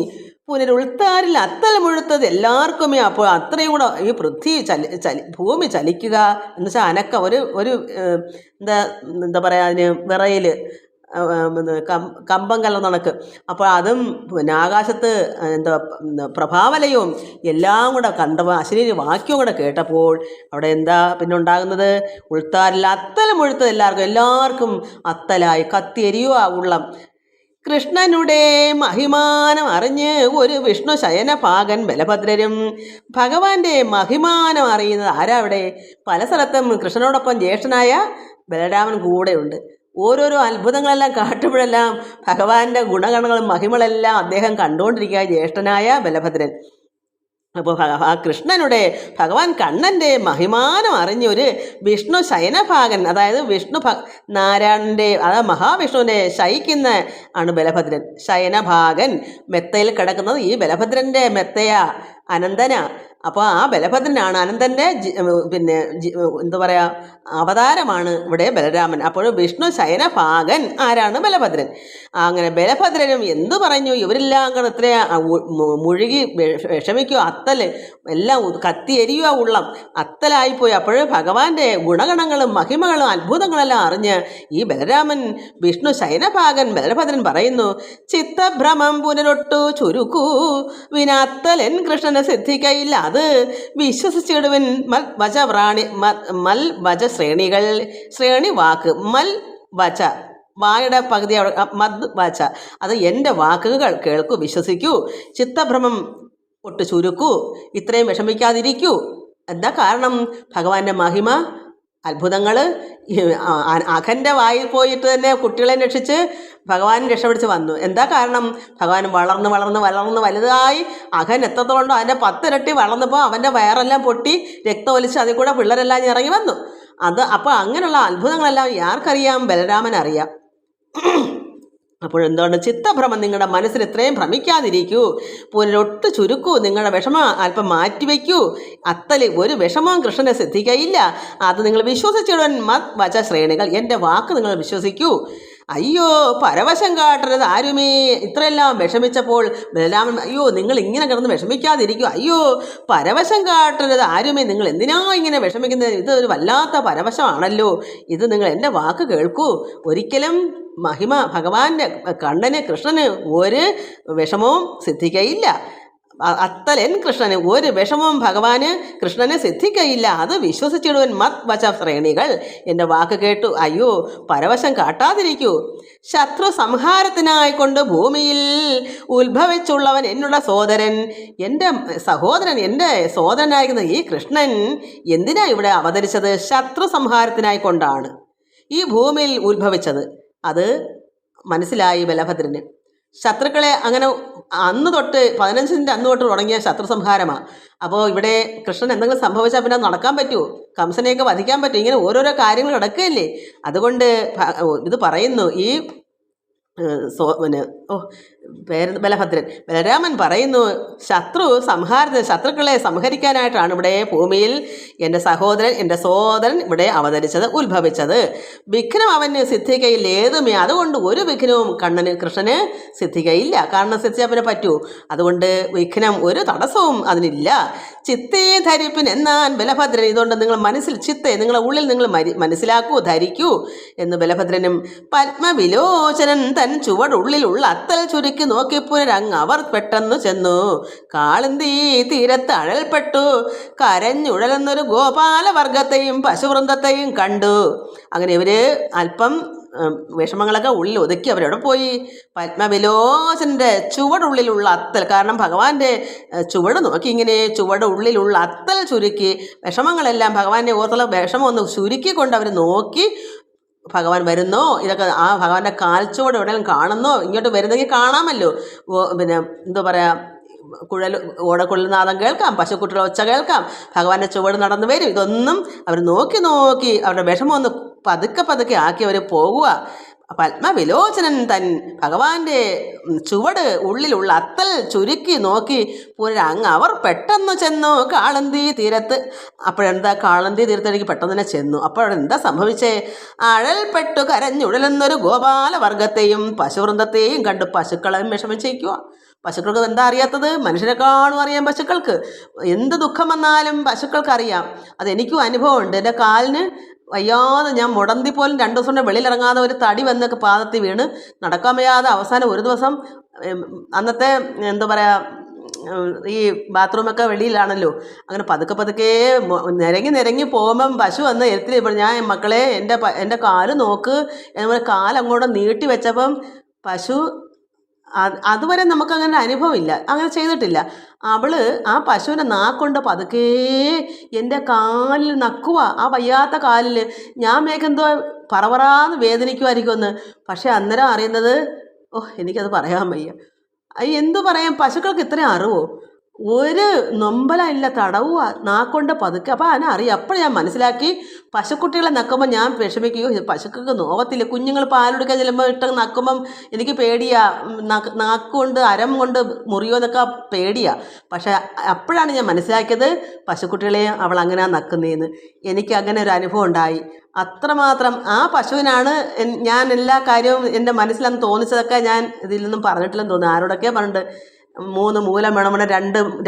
പുനരുൾത്താരിൽ അത്തൽ മുഴുത്തത് എല്ലാവർക്കുമേ. അപ്പോൾ അത്രയും കൂടെ ഈ പൃഥ്വി ഭൂമി ചലിക്കുക എന്ന് വെച്ചാൽ അനക്കം, ഒരു എന്താ പറയുക, അതിന് വിറയിൽ കമ്പം കലർന്നണക്ക്. അപ്പോൾ അതും പിന്നെ ആകാശത്ത് എന്താ പ്രഭാവലയവും എല്ലാം കൂടെ കണ്ടപ്പോൾ അശരീരി വാക്യവും കൂടെ കേട്ടപ്പോൾ അവിടെ എന്താ പിന്നെ ഉണ്ടാകുന്നത്? ഉൾത്താരിൽ അത്തൽ മുഴുത്തത് എല്ലാവർക്കും അത്തലായി കത്തിയെരിയുക ഉള്ളം. കൃഷ്ണനുടെ മഹിമാനം അറിഞ്ഞ് ഒരു വിഷ്ണു ശയനപാകൻ ബലഭദ്രരും. ഭഗവാന്റെ മഹിമാനം അറിയുന്നത് ആരാ അവിടെ? പല സ്ഥലത്തും കൃഷ്ണനോടൊപ്പം ജ്യേഷ്ഠനായ ബലരാമൻ കൂടെയുണ്ട്. ഓരോരോ അത്ഭുതങ്ങളെല്ലാം കാട്ടുമ്പോഴെല്ലാം ഭഗവാന്റെ ഗുണഗണങ്ങളും മഹിമകളെല്ലാം അദ്ദേഹം കണ്ടുകൊണ്ടിരിക്കുക ജ്യേഷ്ഠനായ ബലഭദ്രൻ. അപ്പോൾ ആ കൃഷ്ണനുടെ ഭഗവാൻ കണ്ണൻ്റെ മഹിമാനം അറിഞ്ഞൊരു വിഷ്ണു ശയനഭാഗൻ, അതായത് നാരായണൻ്റെ അതായത് മഹാവിഷ്ണുവിനെ ശയിക്കുന്ന ആണ് ബലഭദ്രൻ. ശയനഭാഗൻ, മെത്തയിൽ കിടക്കുന്നത് ഈ ബലഭദ്രൻ്റെ മെത്തയ അനന്തന. അപ്പോൾ ആ ബലഭദ്രനാണ് അനന്തൻ്റെ എന്താ പറയുക അവതാരമാണ് ഇവിടെ ബലരാമൻ. അപ്പോൾ വിഷ്ണു ശയനഭാഗൻ ആരാണ്? ബലഭദ്രൻ. അങ്ങനെ ബലഭദ്രനും എന്തു പറഞ്ഞു? ഇവരെല്ലാം കൂടെ ഇത്ര മുഴുകി വിഷമിക്കുക, അത്തൽ എല്ലാം കത്തിയെരിയുക, ഉള്ളം അത്തലായിപ്പോയി. അപ്പോൾ ഭഗവാന്റെ ഗുണഗണങ്ങളും മഹിമകളും അത്ഭുതങ്ങളെല്ലാം അറിഞ്ഞ് ഈ ബലരാമൻ വിഷ്ണു ശയനഭാഗൻ ബലഭദ്രൻ പറയുന്നു, ചിത്തഭ്രമം പുനരൊട്ടു ചുരുക്കൂ വിനാത്തലൻ കൃഷ്ണന് സിദ്ധിക്കയില്ല, അത് വിശ്വസിച്ചിടുവൻ മൽ വച മൽ വച ശ്രേണികൾ. ശ്രേണി വാക്ക്, മൽ വച വായുടെ പകുതി മദ് വച, അത് എൻ്റെ വാക്കുകൾ കേൾക്കൂ, വിശ്വസിക്കൂ, ചിത്തഭ്രമം ഒട്ട് ചുരുക്കൂ, ഇത്രയും വിഷമിക്കാതിരിക്കൂ. എന്താ കാരണം? ഭഗവാന്റെ മഹിമ അത്ഭുതങ്ങൾ. അഖൻ്റെ വായിൽ പോയിട്ട് തന്നെ കുട്ടികളെ രക്ഷിച്ച് ഭഗവാൻ രക്ഷപിടിച്ച് വന്നു. എന്താ കാരണം? ഭഗവാൻ വളർന്ന് വലുതായി അഖൻ എത്രത്തോളം അതിൻ്റെ 10 ഇരട്ടി വളർന്നപ്പോൾ അവൻ്റെ വയറെല്ലാം പൊട്ടി രക്തം ഒലിച്ച് അതിൽ കൂടെ പിള്ളേരെല്ലാം ഇറങ്ങി വന്നു. അപ്പോൾ അങ്ങനെയുള്ള അത്ഭുതങ്ങളെല്ലാം ആർക്കറിയാം? ബലരാമൻ അറിയാം. അപ്പോഴെന്തുകൊണ്ട്? ചിത്തഭ്രമം നിങ്ങളുടെ മനസ്സിൽ ഇത്രയും ഭ്രമിക്കാതിരിക്കൂ, പുനരൊട്ട് ചുരുക്കൂ, നിങ്ങളുടെ വിഷമം അല്പം മാറ്റിവെക്കൂ. അത്തല് ഒരു വിഷമവും കൃഷ്ണനെ സിദ്ധിക്കയില്ല, അത് നിങ്ങൾ വിശ്വസിച്ചിടുവൻ മത് വച ശ്രേണികൾ, എൻ്റെ വാക്ക് നിങ്ങൾ വിശ്വസിക്കൂ. അയ്യോ പരവശം കാട്ടരുത് ആരുമേ. ഇത്രയെല്ലാം വിഷമിച്ചപ്പോൾ ബലരാമൻ, അയ്യോ നിങ്ങൾ ഇങ്ങനെ കിടന്ന് വിഷമിക്കാതിരിക്കൂ, അയ്യോ പരവശം കാട്ടരുത് ആരുമേ, നിങ്ങൾ എന്തിനാ ഇങ്ങനെ വിഷമിക്കുന്നത്? ഇത് ഒരു വല്ലാത്ത പരവശമാണല്ലോ. ഇത് നിങ്ങൾ എൻ്റെ വാക്ക് കേൾക്കൂ. ഒരിക്കലും മഹിമ ഭഗവാന്റെ കണ്ണന് കൃഷ്ണന് ഒരു വിഷമവും സിദ്ധിക്കയില്ല. അത്തലൻ കൃഷ്ണന് ഒരു വിഷമവും ഭഗവാന് കൃഷ്ണന് സിദ്ധിക്കയില്ല, അത് വിശ്വസിച്ചിടുവൻ മത് വച ശ്രേണികൾ, എൻ്റെ വാക്ക് കേട്ടു. അയ്യോ പരവശം കാട്ടാതിരിക്കൂ. ശത്രു സംഹാരത്തിനായിക്കൊണ്ട് ഭൂമിയിൽ ഉത്ഭവിച്ചുള്ളവൻ എന്നുടെ സോദരൻ, എൻ്റെ സഹോദരൻ, എൻ്റെ സോദരനായിരിക്കുന്ന ഈ കൃഷ്ണൻ എന്തിനാ ഇവിടെ അവതരിച്ചത്? ശത്രു സംഹാരത്തിനായിക്കൊണ്ടാണ് ഈ ഭൂമിയിൽ ഉത്ഭവിച്ചത്. അത് മനസ്സിലായി ബലഭദ്രന്. ശത്രുക്കളെ അങ്ങനെ അന്ന് തൊട്ട് 15 അന്ന് തൊട്ട് തുടങ്ങിയ ശത്രു സംഹാരമാണ്. അപ്പോൾ ഇവിടെ കൃഷ്ണൻ എന്തെങ്കിലും സംഭവിച്ചാൽ പിന്നെ നടക്കാൻ പറ്റുമോ? കംസനെയൊക്കെ വധിക്കാൻ പറ്റുമോ? ഇങ്ങനെ ഓരോരോ കാര്യങ്ങൾ നടക്കുകയല്ലേ. അതുകൊണ്ട് ഇത് പറയുന്നു ഈ ബലഭദ്രൻ ബലരാമൻ പറയുന്നു, ശത്രുക്കളെ സംഹരിക്കാനായിട്ടാണ് ഇവിടെ ഭൂമിയിൽ എൻ്റെ സോദരൻ ഇവിടെ അവതരിച്ചത്, ഉത്ഭവിച്ചത്. വിഘ്നം അവന് സിദ്ധിക്കയില്ല ഏതുമേ, അതുകൊണ്ട് ഒരു വിഘ്നവും കൃഷ്ണന് സിദ്ധിക്കയില്ല. കാരണം സിദ്ധിച്ചാൽ പിന്നെ പറ്റൂ. അതുകൊണ്ട് വിഘ്നം ഒരു തടസ്സവും അതിനില്ല. ചിത്തേ ധരിപ്പിൻ എന്നാൻ ബലഭദ്രൻ. ഇതുകൊണ്ട് നിങ്ങൾ മനസ്സിൽ നിങ്ങളുടെ ഉള്ളിൽ നിങ്ങൾ മനസ്സിലാക്കൂ, ധരിക്കൂ എന്ന് ബലഭദ്രനും. പത്മവിലോചനൻ തൻ ചുവടുള്ളിലുള്ള അത്തൽ ചുരുക്കി നോക്കിപ്പുനരങ്ങ് അവർ പെട്ടെന്ന് ചെന്നു. കാളിന്തി തീരത്ത് അഴൽപ്പെട്ടു കരഞ്ഞുഴലുന്നൊരു ഗോപാലവർഗത്തെയും പശുവൃന്ദത്തെയും കണ്ടു. അങ്ങനെ ഇവര് അല്പം വിഷമങ്ങളൊക്കെ ഉള്ളിൽ ഒതുക്കി അവരവിടെ പോയി. പത്മവിലോചൻ്റെ ചുവടുള്ളിലുള്ള അത്തൽ, കാരണം ഭഗവാന്റെ ചുവട് നോക്കി ഇങ്ങനെ ചുവട് ഉള്ളിലുള്ള അത്തൽ ചുരുക്കി വിഷമങ്ങളെല്ലാം ഭഗവാന്റെ ഓർത്തുള്ള വിഷമം ഒന്ന് ചുരുക്കിക്കൊണ്ട് അവർ നോക്കി. ഭഗവാൻ വരുന്നോ, ഇതൊക്കെ ആ ഭഗവാന്റെ കാൽച്ചുവട് എവിടെയെങ്കിലും കാണുന്നോ, ഇങ്ങോട്ട് വരുന്നെങ്കിൽ കാണാമല്ലോ. പിന്നെ എന്താ പറയുക, ഓടക്കുഴൽനാദം കേൾക്കാം, പശുക്കുട്ടിയുടെ ഒച്ച കേൾക്കാം, ഭഗവാന്റെ ചുവട് നടന്നു വരും. ഇതൊന്നും അവർ നോക്കി അവരുടെ വിഷമം ഒന്ന് പതുക്കെ ആക്കി അവർ പോകുക. പത്മവിലോചനൻ തൻ ഭഗവാന്റെ ചുവട് ഉള്ളിലുള്ള അത്തൽ ചുരുക്കി നോക്കി പുനരങ്ങ് അവർ പെട്ടെന്ന് ചെന്നു കാളന്തി തീരത്ത്. അപ്പോഴെന്താ, കാളന്തി തീരത്തേക്ക് പെട്ടെന്ന് തന്നെ ചെന്നു. അപ്പോഴെന്താ സംഭവിച്ചേ? അഴൽപ്പെട്ടു കരഞ്ഞുഴലുന്നൊരു ഗോപാലവർഗത്തെയും പശുവൃന്ദത്തെയും കണ്ട് പശുക്കളെയും വിഷമിച്ചിരിക്കുക. പശുക്കൾക്ക് എന്താ അറിയാത്തത്? മനുഷ്യരെക്കാളും അറിയാം പശുക്കൾക്ക്. എന്ത് ദുഃഖം വന്നാലും പശുക്കൾക്ക് അറിയാം. അതെനിക്കും അനുഭവമുണ്ട്. എൻ്റെ കാലിന് വയ്യാതെ ഞാൻ മുടന്തി പോലും 2 ദിവസം കൊണ്ട് വെളിയിലിറങ്ങാതെ ഒരു തടി വന്നൊക്കെ പാദത്തിൽ വീണ് നടക്കാൻ വയ്യാതെ അവസാനം ഒരു ദിവസം അന്നത്തെ എന്താ പറയുക, ഈ ബാത്റൂമൊക്കെ വെളിയിലാണല്ലോ, അങ്ങനെ പതുക്കെ നിരങ്ങി പോകുമ്പം പശു വന്ന് എത്തി. ഞാൻ മക്കളെ എൻ്റെ കാല് നോക്ക് എന്നപോലെ കാലങ്ങോട്ട് നീട്ടി വെച്ചപ്പം പശു, അതുവരെ നമുക്കങ്ങനെ അനുഭവമില്ല, അങ്ങനെ ചെയ്തിട്ടില്ല. ആ പശുവിൻ്റെ നാക്കൊണ്ട് പതുക്കേ എൻ്റെ കാലിൽ നക്കുക, ആ വയ്യാത്ത കാലിൽ. ഞാൻ മേക്കെന്തോ പറവറാന്ന് വേദനിക്കുമായിരിക്കുമെന്ന്. പക്ഷെ അന്നേരം അറിയുന്നത്, എനിക്കത് പറയാൻ വയ്യ. എന്തു പറയാം, പശുക്കൾക്ക് ഇത്രയും അറിവോ? ഒരു നൊമ്പലമില്ല, തടവുക നാക്കൊണ്ട് പതുക്കെ. അപ്പോൾ അതിനറിയാം. അപ്പോൾ ഞാൻ മനസ്സിലാക്കി, പശുക്കുട്ടികളെ നക്കുമ്പോൾ ഞാൻ വിഷമിക്കുകയോ, പശുക്കൾക്ക് നോവത്തില്ല, കുഞ്ഞുങ്ങൾ പാലെടുക്കാൻ ചെല്ലുമ്പോൾ ഇട്ട് നക്കുമ്പം എനിക്ക് പേടിയാ, നാക്കുകൊണ്ട് അരം കൊണ്ട് മുറിയോ എന്നൊക്കെ പേടിയാ. പക്ഷേ അപ്പോഴാണ് ഞാൻ മനസ്സിലാക്കിയത് പശുക്കുട്ടികളെ അവൾ അങ്ങനെ നക്കുന്നതെന്ന്. എനിക്ക് അങ്ങനെ ഒരു അനുഭവം ഉണ്ടായി. അത്രമാത്രം ആ പശുവിനാണ് ഞാൻ എല്ലാ കാര്യവും എൻ്റെ മനസ്സിലന്ന് തോന്നിച്ചതൊക്കെ ഞാൻ ഇതിൽ നിന്നും പറഞ്ഞിട്ടില്ലെന്ന് തോന്നുന്നു. ആരോടൊക്കെ പറഞ്ഞിട്ട് 3 മൂലം വേണമെന്ന്,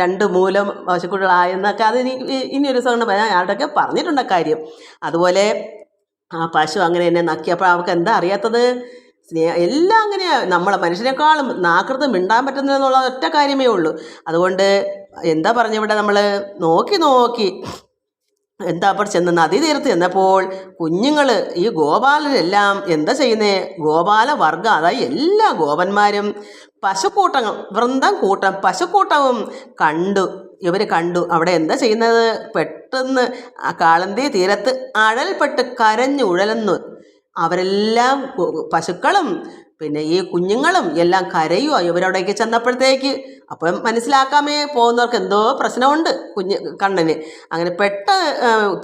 രണ്ട് മൂലം പശുക്കുട്ടികളായെന്നൊക്കെ അത് ഇനി ഒരു ദിവസം കൊണ്ട് ആരുടെയൊക്കെ പറഞ്ഞിട്ടുണ്ട് കാര്യം. അതുപോലെ ആ പശു അങ്ങനെ എന്നെ നക്കിയപ്പോൾ അവൾക്ക് എന്താ അറിയാത്തത്? എല്ലാം അങ്ങനെയാണ്. നമ്മളെ മനുഷ്യനേക്കാളും നാക്കൃത്ത് മിണ്ടാൻ പറ്റുന്നതെന്നുള്ള ഒറ്റ കാര്യമേ ഉള്ളൂ. അതുകൊണ്ട് എന്താ പറഞ്ഞിവിടെ നമ്മൾ നോക്കി എന്താ അപ്പോൾ ചെന്ന് നദീ തീരത്ത് ചെന്നപ്പോൾ കുഞ്ഞുങ്ങൾ, ഈ ഗോപാലരെല്ലാം എന്താ ചെയ്യുന്നേ? ഗോപാല വർഗം, അതായത് എല്ലാ ഗോപന്മാരും പശുക്കൂട്ടങ്ങൾ, കൂട്ടം പശുക്കൂട്ടവും ഇവർ കണ്ടു. അവിടെ എന്താ ചെയ്യുന്നത്? പെട്ടെന്ന് ആ കാളന്തി തീരത്ത് അഴൽപ്പെട്ട് കരഞ്ഞു ഉഴലുന്നു. അവരെല്ലാം പശുക്കളും പിന്നെ ഈ കുഞ്ഞുങ്ങളും എല്ലാം കരയുക ഇവരവിടേക്ക് ചെന്നപ്പോഴത്തേക്ക്. അപ്പം മനസ്സിലാക്കാമേ പോകുന്നവർക്ക് എന്തോ പ്രശ്നമുണ്ട് കണ്ണന്. അങ്ങനെ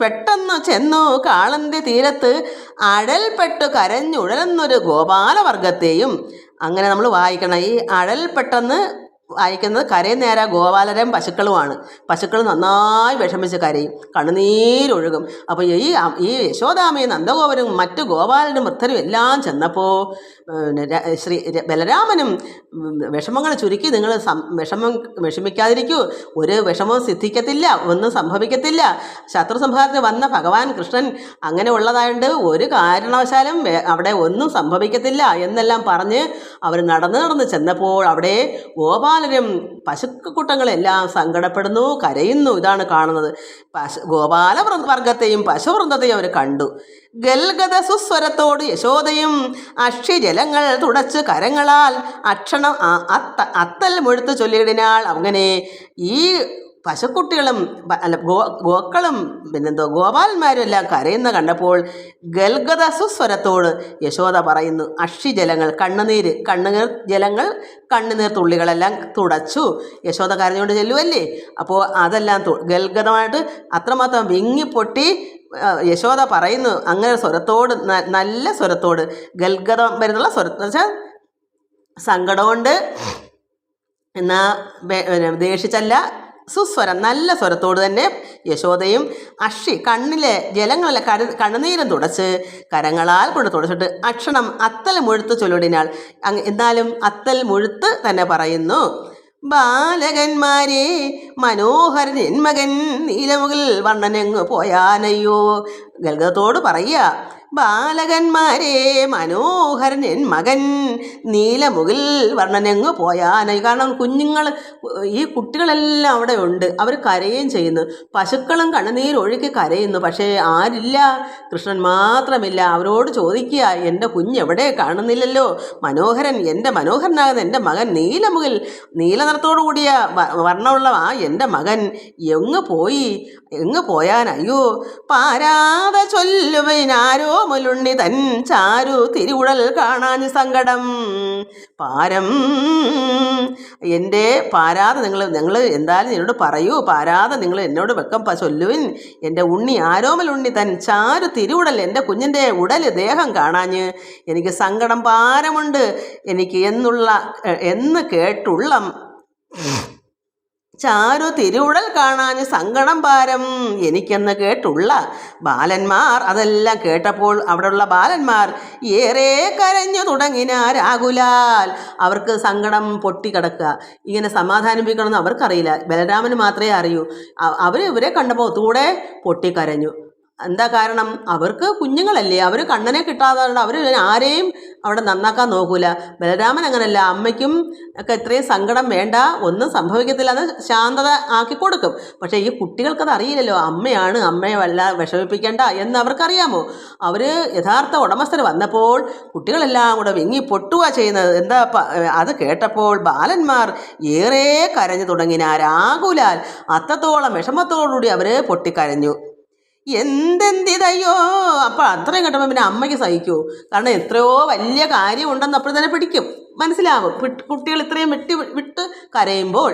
പെട്ടെന്ന് ചെന്നു കാളന്തി തീരത്ത് അഴൽപ്പെട്ട് കരഞ്ഞുഴലുന്നൊരു ഗോപാലവർഗത്തെയും. അങ്ങനെ നമ്മൾ വായിക്കണം. ഈ അഴൽപ്പെട്ടെന്ന് വായിക്കുന്നത് കരയുന്നേരാ ഗോപാലരും പശുക്കളുമാണ്. പശുക്കൾ നന്നായി വിഷമിച്ച് കരയും, കണ്ണുനീരൊഴുകും. അപ്പോൾ ഈ യശോദാമയും നന്ദഗോപരും മറ്റു ഗോപാലനും വൃദ്ധരും എല്ലാം ചെന്നപ്പോൾ ബലരാമനും വിഷമങ്ങൾ ചുരുക്കി, നിങ്ങൾ വിഷമിക്കാതിരിക്കൂ, ഒരു വിഷമവും സിദ്ധിക്കത്തില്ല, ഒന്നും സംഭവിക്കത്തില്ല. ശത്രു സംഹാരത്തിന് വന്ന ഭഗവാൻ കൃഷ്ണൻ അങ്ങനെ ഉള്ളതായതുകൊണ്ട് ഒരു കാരണവശാലും അവിടെ ഒന്നും സംഭവിക്കത്തില്ല എന്നെല്ലാം പറഞ്ഞ് അവർ നടന്ന് ചെന്നപ്പോൾ അവിടെ ഗോപാലരും പശുക്കൂട്ടങ്ങളെല്ലാം സങ്കടപ്പെടുന്നു, കരയുന്നു. ഇതാണ് കാണുന്നത്. ഗോപാല വർഗത്തെയും പശുവൃന്ദത്തെയും അവർ കണ്ടു. ഗൽഗത സുസ്വരത്തോട് യശോദയും അക്ഷിജലങ്ങൾ തുടച്ച് കരങ്ങളാൽ അക്ഷണം അത്തൽ മുഴുത്ത് ചൊല്ലിയിടിനാൾ. അങ്ങനെ ഈ പശുക്കുട്ടികളും ഗോക്കളും ഗോപാലന്മാരും എല്ലാം കരയുന്ന കണ്ടപ്പോൾ ഗൽഗത സുസ്വരത്തോട് യശോദ പറയുന്നു, അക്ഷിജലങ്ങൾ, കണ്ണുനീർ തുള്ളികളെല്ലാം തുടച്ചു. യശോദ കരഞ്ഞുകൊണ്ട് ചെല്ലുവല്ലേ, അപ്പോൾ അതെല്ലാം ഗൽഗതമായിട്ട് അത്രമാത്രം വിങ്ങിപ്പൊട്ടി യശോദ പറയുന്നു. അങ്ങനെ സ്വരത്തോട്, നല്ല സ്വരത്തോട്, ഗൽഗതം വരുന്നുള്ള സ്വരത്ത് വെച്ചാൽ സങ്കടമുണ്ട് എന്നാൽ ദേഷിച്ചല്ല, സുസ്വരം, നല്ല സ്വരത്തോട് തന്നെ യശോദയും കണ്ണിലെ ജലങ്ങളെ കണ്ണുനീരം തുടച്ച് കരങ്ങളാൽ കൊണ്ട് തുടച്ചിട്ട് അക്ഷണം അത്തൽ മുഴുത്ത് ചൊല്ലിടിനാൾ. എന്നാലും അത്തൽ മുഴുത്ത് തന്നെ പറയുന്നു. ബാലകന്മാരെ മനോഹരൻ എൻ മകൻ നീലമുകിൽ വർണ്ണനെങ്ങ് പോയാനയ്യോ. ഗൽഗതത്തോട് പറയുക, ബാലകന്മാരെ മനോഹരൻ എൻ മകൻ നീലമുകിൽ വർണ്ണനെങ്ങ് പോയാനയ്യോ. കാരണം ഈ കുട്ടികളെല്ലാം അവിടെ ഉണ്ട്, അവർ കരയുകയും ചെയ്യുന്നു. പശുക്കളും കണ്ണുനീരൊഴുക്കി കരയുന്നു. പക്ഷേ ആരില്ല, കൃഷ്ണൻ മാത്രമില്ല. അവരോട് ചോദിക്കുക, എൻ്റെ കുഞ്ഞെവിടെ? കാണുന്നില്ലല്ലോ. എൻ്റെ മനോഹരനാകുന്ന എൻ്റെ മകൻ നീലമുകിൽ, നീലനിറത്തോടു കൂടിയ വർണ്ണമുള്ള എൻ്റെ മകൻ എങ്ങ് പോയാനയ്യോ. പാരാതെ ചൊല്ലുവനാരോ മുലുണ്ണി തൻ ചാരു തിരുവുടൽ കാണാൻ സങ്കടം. എൻ്റെ പാരാതെ നിങ്ങൾ എന്തായാലും എന്നോട് പറയൂ, പാരാതെ നിങ്ങൾ എന്നോട് വെക്കം ചൊല്ലുവിൻ. എൻ്റെ ഉണ്ണി ആരോമലുണ്ണി തൻ ചാരു തിരുവുടൽ, എൻ്റെ കുഞ്ഞിൻ്റെ ദേഹം കാണാഞ്ഞ് എനിക്ക് സങ്കടം പാരമുണ്ട്. എനിക്ക് എന്ന് കേട്ടുള്ള ചാരു തിരുവുടൽ കാണാൻ സങ്കടം പാരം എനിക്കെന്ന് കേട്ടുള്ള ബാലന്മാർ അതെല്ലാം കേട്ടപ്പോൾ അവിടെയുള്ള ബാലന്മാർ ഏറെ കരഞ്ഞു തുടങ്ങിനാരാകുലാൽ. അവർക്ക് സങ്കടം പൊട്ടിക്കിടക്കുക. ഇങ്ങനെ സമാധാനിപ്പിക്കണമെന്ന് അവർക്കറിയില്ല, ബലരാമന് മാത്രമേ അറിയൂ. ഇവരെ കണ്ടപ്പോൾ ഒത്തുകൂടെ പൊട്ടിക്കരഞ്ഞു. എന്താ കാരണം? അവർക്ക് കുഞ്ഞുങ്ങളല്ലേ, അവർ കണ്ണനെ കിട്ടാതെ അവർ ആരെയും അവിടെ നന്നാക്കാൻ നോക്കൂല. ബലരാമൻ അങ്ങനല്ല, അമ്മയ്ക്കും ഒക്കെ ഇത്രയും സങ്കടം വേണ്ട, ഒന്നും സംഭവിക്കത്തില്ല, അത് ശാന്തത ആക്കി കൊടുക്കും. പക്ഷേ ഈ കുട്ടികൾക്കത് അറിയില്ലല്ലോ, അമ്മയെ വിഷമിപ്പിക്കേണ്ട എന്ന് അവർക്കറിയാമോ. അവർ യഥാർത്ഥ ഉടമസ്ഥർ വന്നപ്പോൾ കുട്ടികളെല്ലാം കൂടെ വിങ്ങി പൊട്ടുക ചെയ്യുന്നത്. അത് കേട്ടപ്പോൾ ബാലന്മാർ ഏറെ കരഞ്ഞു തുടങ്ങിനാരാകുലാൽ. അത്രത്തോളം വിഷമത്തോടുകൂടി അവർ പൊട്ടിക്കരഞ്ഞു. എന്തെന്തിതയ്യോ. അപ്പം അത്രയും കേട്ടപ്പോൾ പിന്നെ അമ്മയ്ക്ക് സഹിക്കുമോ? കാരണം എത്രയോ വലിയ കാര്യമുണ്ടെന്ന് അപ്പോൾ തന്നെ പിടിക്കും, മനസ്സിലാവും. കുട്ടികൾ ഇത്രയും വിട്ട് കരയുമ്പോൾ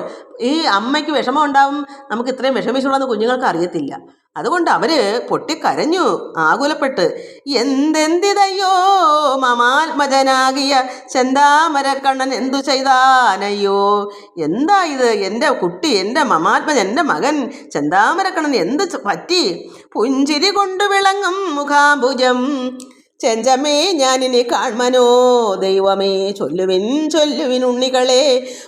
ഈ അമ്മയ്ക്ക് വിഷമം ഉണ്ടാവും. നമുക്ക് ഇത്രയും വിഷമിച്ചുള്ളതെന്ന് കുഞ്ഞുങ്ങൾക്ക് അറിയത്തില്ല. അതുകൊണ്ട് അവർ പൊട്ടിക്കരഞ്ഞു ആകുലപ്പെട്ട്. എന്തെന്തിതയ്യോ മമാത്മജനാകിയ ചെന്താമരക്കണ്ണൻ എന്തു ചെയ്താനയ്യോ. എന്താ ഇത്? എൻ്റെ കുട്ടി, എൻ്റെ മമാത്മജൻ, എൻ്റെ മകൻ ചെന്താമരക്കണ്ണൻ എന്ത് പറ്റി? പുഞ്ചിരി കൊണ്ട് വിളങ്ങും മുഖാംബുജം ചെഞ്ചമേ ഞാനിനി കാൺമനോ ദൈവമേ. ചൊല്ലുവിൻ ഉണ്ണികളെ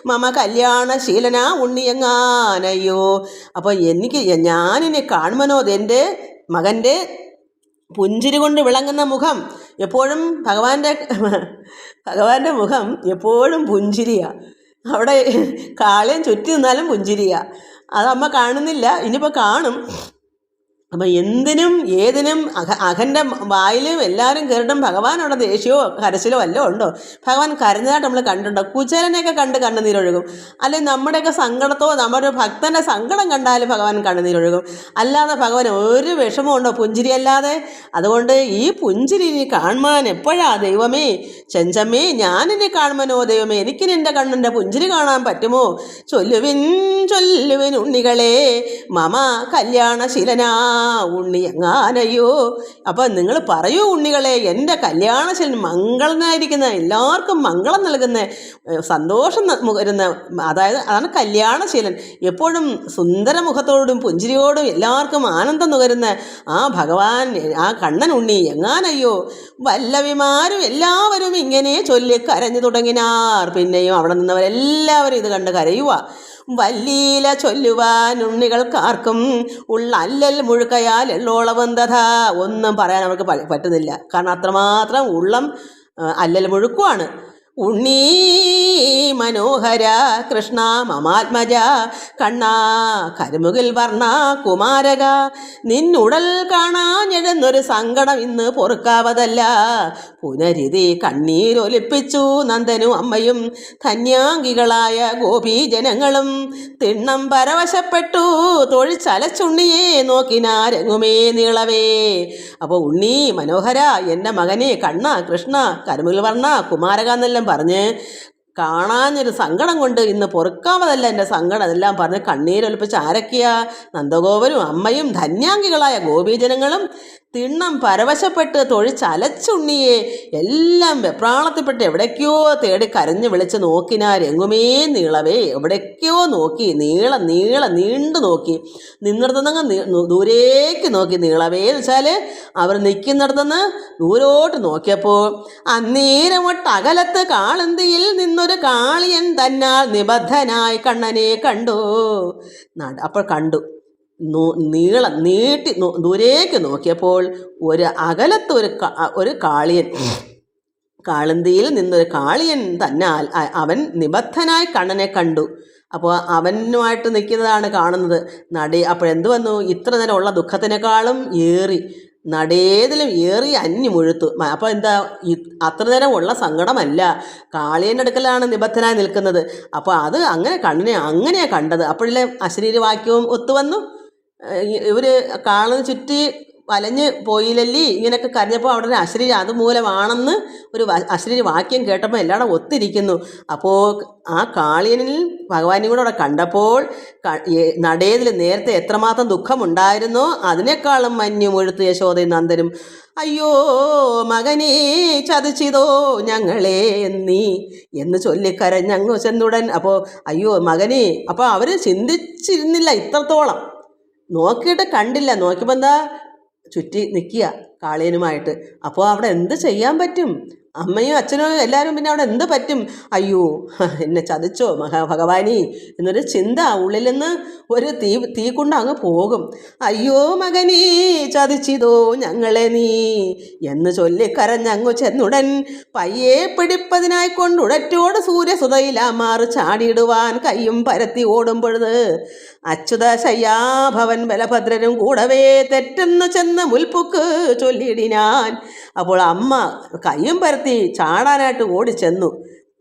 മമ കല്യാണശീലനാ ഉണ്ണിയെങ്ങാനയ്യോ. അപ്പോൾ ഞാനിനി കാൺമനോ, എൻ്റെ മകൻ്റെ പുഞ്ചിരി കൊണ്ട് വിളങ്ങുന്ന മുഖം. എപ്പോഴും ഭഗവാന്റെ മുഖം എപ്പോഴും പുഞ്ചിരിയാണ്. അവിടെ കാളയും ചുറ്റി നിന്നാലും പുഞ്ചിരിയാണ്. അതമ്മ കാണുന്നില്ല, ഇനിയിപ്പോൾ കാണും. അപ്പം എന്തിനും ഏതിനും അഖൻ്റെ വായിലും എല്ലാവരും കയറിട്ടും ഭഗവാനവിടെ ദേഷ്യമോ കരച്ചിലോ വല്ലതും ഉണ്ടോ? ഭഗവാൻ കരഞ്ഞതായിട്ട് നമ്മൾ കണ്ടിട്ടുണ്ടോ? കുചേലനെയൊക്കെ കണ്ട് കണ്ണുനീരൊഴുകും. അല്ലെങ്കിൽ നമ്മുടെയൊക്കെ സങ്കടത്തോ നമ്മുടെ ഭക്തൻ്റെ സങ്കടം കണ്ടാലും ഭഗവാൻ കണ്ണുനീരൊഴുകും. അല്ലാതെ ഭഗവാൻ ഒരു വിഷമം ഉണ്ടോ പുഞ്ചിരിയല്ലാതെ? അതുകൊണ്ട് ഈ പുഞ്ചിരി ഇനി കാണുവാൻ എപ്പോഴാ ദൈവമേ? ചെഞ്ചമ്മേ ഞാനിനി കാണുമനോ ദൈവമേ, എനിക്ക് നിൻ്റെ കണ്ണിൻ്റെ പുഞ്ചിരി കാണാൻ പറ്റുമോ? ചൊല്ലുവിൻ ഉണ്ണികളെ മമ കല്യാണശീലനാ ഉണ്ണി എങ്ങാനയ്യോ. അപ്പം നിങ്ങൾ പറയൂ ഉണ്ണികളെ, എൻ്റെ കല്യാണശീലൻ മംഗളനായിരിക്കുന്ന, എല്ലാവർക്കും മംഗളം നൽകുന്ന, സന്തോഷം വരുന്ന, അതായത് അതാണ് കല്യാണശീലൻ. എപ്പോഴും സുന്ദരമുഖത്തോടും പുഞ്ചിരിയോടും എല്ലാവർക്കും ആനന്ദം നുകരുന്ന ആ ഭഗവാൻ, ആ കണ്ണൻ ഉണ്ണി എങ്ങാനയ്യോ. വല്ലവിമാരും എല്ലാവരും ഇങ്ങനെ ചൊല്ലി കരഞ്ഞു തുടങ്ങിനാർ. പിന്നെയും അവിടെ നിന്നവരെല്ലാവരും ഇത് കണ്ട് കരയുക. വല്ലീല ചൊല്ലുവാൻ ഉണ്ണികൾക്കാർക്കും ഉള്ള അല്ലൽ മുഴുക്കയാൽ എള്ളോളവും തഥാ. ഒന്നും പറയാൻ അവർക്ക് പറ്റുന്നില്ല. കാരണം അത്രമാത്രം ഉള്ളം അല്ലൽ മുഴുക്കുവാണ്. ഉണ്ണീ മനോഹര കൃഷ്ണ മമാത്മജ കണ്ണാ കരുമുകിൽ വർണ്ണ കുമാരക, നിന്നുടൽ കാണാഞ്ഞെഴുന്നൊരു സങ്കടം ഇന്ന് പൊറുക്കാവതല്ല. പുനരിതി കണ്ണീരൊലിപ്പിച്ചു നന്ദനും അമ്മയും ധന്യാംഗികളായ ഗോപീജനങ്ങളും. തിണ്ണം പരവശപ്പെട്ടു തൊഴിച്ചലച്ചുണ്ണിയെ നോക്കിനാരെങ്ങുമേ നീളവേ. അപ്പോൾ ഉണ്ണി മനോഹര, എൻ്റെ മകനെ കണ്ണ കൃഷ്ണ കരുമുകിൽ വർണ്ണ കുമാരക എന്നെല്ലാം പറഞ്ഞ് കാണാഞ്ഞൊരു സങ്കടം കൊണ്ട് ഇന്ന് പൊറുക്കാവതല്ല എൻ്റെ സങ്കടം എല്ലാം പറഞ്ഞ് കണ്ണീരൊലിപ്പിച്ച് ആരൊക്കെയാ? നന്ദഗോപനും അമ്മയും ധന്യാംഗികളായ ഗോപീജനങ്ങളും. തിണ്ണം പരവശപ്പെട്ട് തൊഴിച്ചലച്ചുണ്ണിയെ എല്ലാം വെപ്രാളത്തിൽപ്പെട്ട് എവിടേക്കോ തേടി കരഞ്ഞു വിളിച്ച് നോക്കിനാരെങ്ങുമേ നീളവേ. എവിടേക്കോ നോക്കി, നീണ്ടു നോക്കി, നിന്നിടത്തുനിന്ന് ദൂരേക്ക് നോക്കി. നീളവേ എന്ന് വെച്ചാൽ അവർ നിൽക്കുന്നിടത്തുനിന്ന് ദൂരോട്ട് നോക്കിയപ്പോൾ അന്നേരമൊട്ട് അകലത്ത് കാളന്തിയിൽ നിന്നൊരു കാളിയൻ തന്നാൽ നിബദ്ധനായി കണ്ണനെ കണ്ടു. അപ്പോൾ കണ്ടു, നീട്ടി ദൂരേക്ക് നോക്കിയപ്പോൾ അകലത്ത് ഒരു കാളിയൻ, കാളന്തിയിൽ നിന്നൊരു കാളിയൻ തന്നാൽ അവൻ നിബദ്ധനായി കണ്ണനെ കണ്ടു. അപ്പോൾ അവനുമായിട്ട് നിൽക്കുന്നതാണ് കാണുന്നത്. അപ്പോഴെന്ത് വന്നു? ഇത്ര നേരം ഉള്ള ദുഃഖത്തിനേക്കാളും നടേതിലും ഏറി അന്യം മുഴുത്തു. അപ്പോൾ എന്താ, അത്ര നേരം ഉള്ള സങ്കടമല്ല, കാളിയൻ്റെ അടുക്കലാണ് നിബദ്ധനായി നിൽക്കുന്നത്. അപ്പോൾ അത് അങ്ങനെ അങ്ങനെയാണ് കണ്ടത്. അപ്പോഴല്ലേ അശരീരി വാക്യവും ഒത്തുവന്നു. ഇവർ കാളിന് ചുറ്റി വലഞ്ഞ് പോയില്ലല്ലി ഇങ്ങനെയൊക്കെ കരഞ്ഞപ്പോൾ അവിടെ ഒരു അശരീരി അതുമൂലമാണെന്ന് ഒരു അശരീരി വാക്യം കേട്ടപ്പോൾ എല്ലാവരും ഒത്തിരിക്കുന്നു. അപ്പോൾ ആ കാളിയനിൽ ഭഗവാനും കൂടെ അവിടെ കണ്ടപ്പോൾ നടേതിൽ നേരത്തെ എത്രമാത്രം ദുഃഖമുണ്ടായിരുന്നോ അതിനേക്കാളും മഞ്ഞു മുഴുത്ത് യശോദയും നന്ദനും. അയ്യോ മകനേ ചതിച്ചിതോ ഞങ്ങളെ നീ എന്ന് ചൊല്ലിക്കരഞ്ഞങ്ങു ചെന്നുടൻ. അപ്പോൾ അയ്യോ മകനേ, അപ്പോൾ അവർ ചിന്തിച്ചിരുന്നില്ല ഇത്രത്തോളം, നോക്കിയിട്ട് കണ്ടില്ല. നോക്കിയപ്പോൾ എന്താ, ചുറ്റി നിൽക്കുക കാളിയനുമായിട്ട്. അപ്പോൾ അവിടെ എന്ത് ചെയ്യാൻ പറ്റും? അമ്മയും അച്ഛനും എല്ലാവരും പിന്നെ അവിടെ എന്ത് പറ്റും? അയ്യോ എന്നെ ചതിച്ചോ ഭഗവാനി എന്നൊരു ചിന്ത ഉള്ളിൽ നിന്ന് ഒരു തീ അങ്ങ് പോകും. അയ്യോ മകനീ ചതിച്ചിതോ ഞങ്ങളെ നീ എന്ന് ചൊല്ലിക്കരഞ്ഞങ്ങു ചെന്നുടൻ പയ്യെ പിടിപ്പതിനായി കൊണ്ടുടറ്റോട് സൂര്യസുതയിലാമാറ് ചാടിയിടുവാൻ കയ്യും പരത്തി ഓടുമ്പൊഴുത് അച്യുത ശയ്യാഭവൻ ബലഭദ്രനും കൂടവേ തെറ്റെന്ന് ചെന്ന് മുൽപ്പുക്ക് ചൊല്ലിയിടിനാൻ. അപ്പോൾ അമ്മ കയ്യും പരത്തി ചാടാനായിട്ട് ഓടിച്ചെന്നു.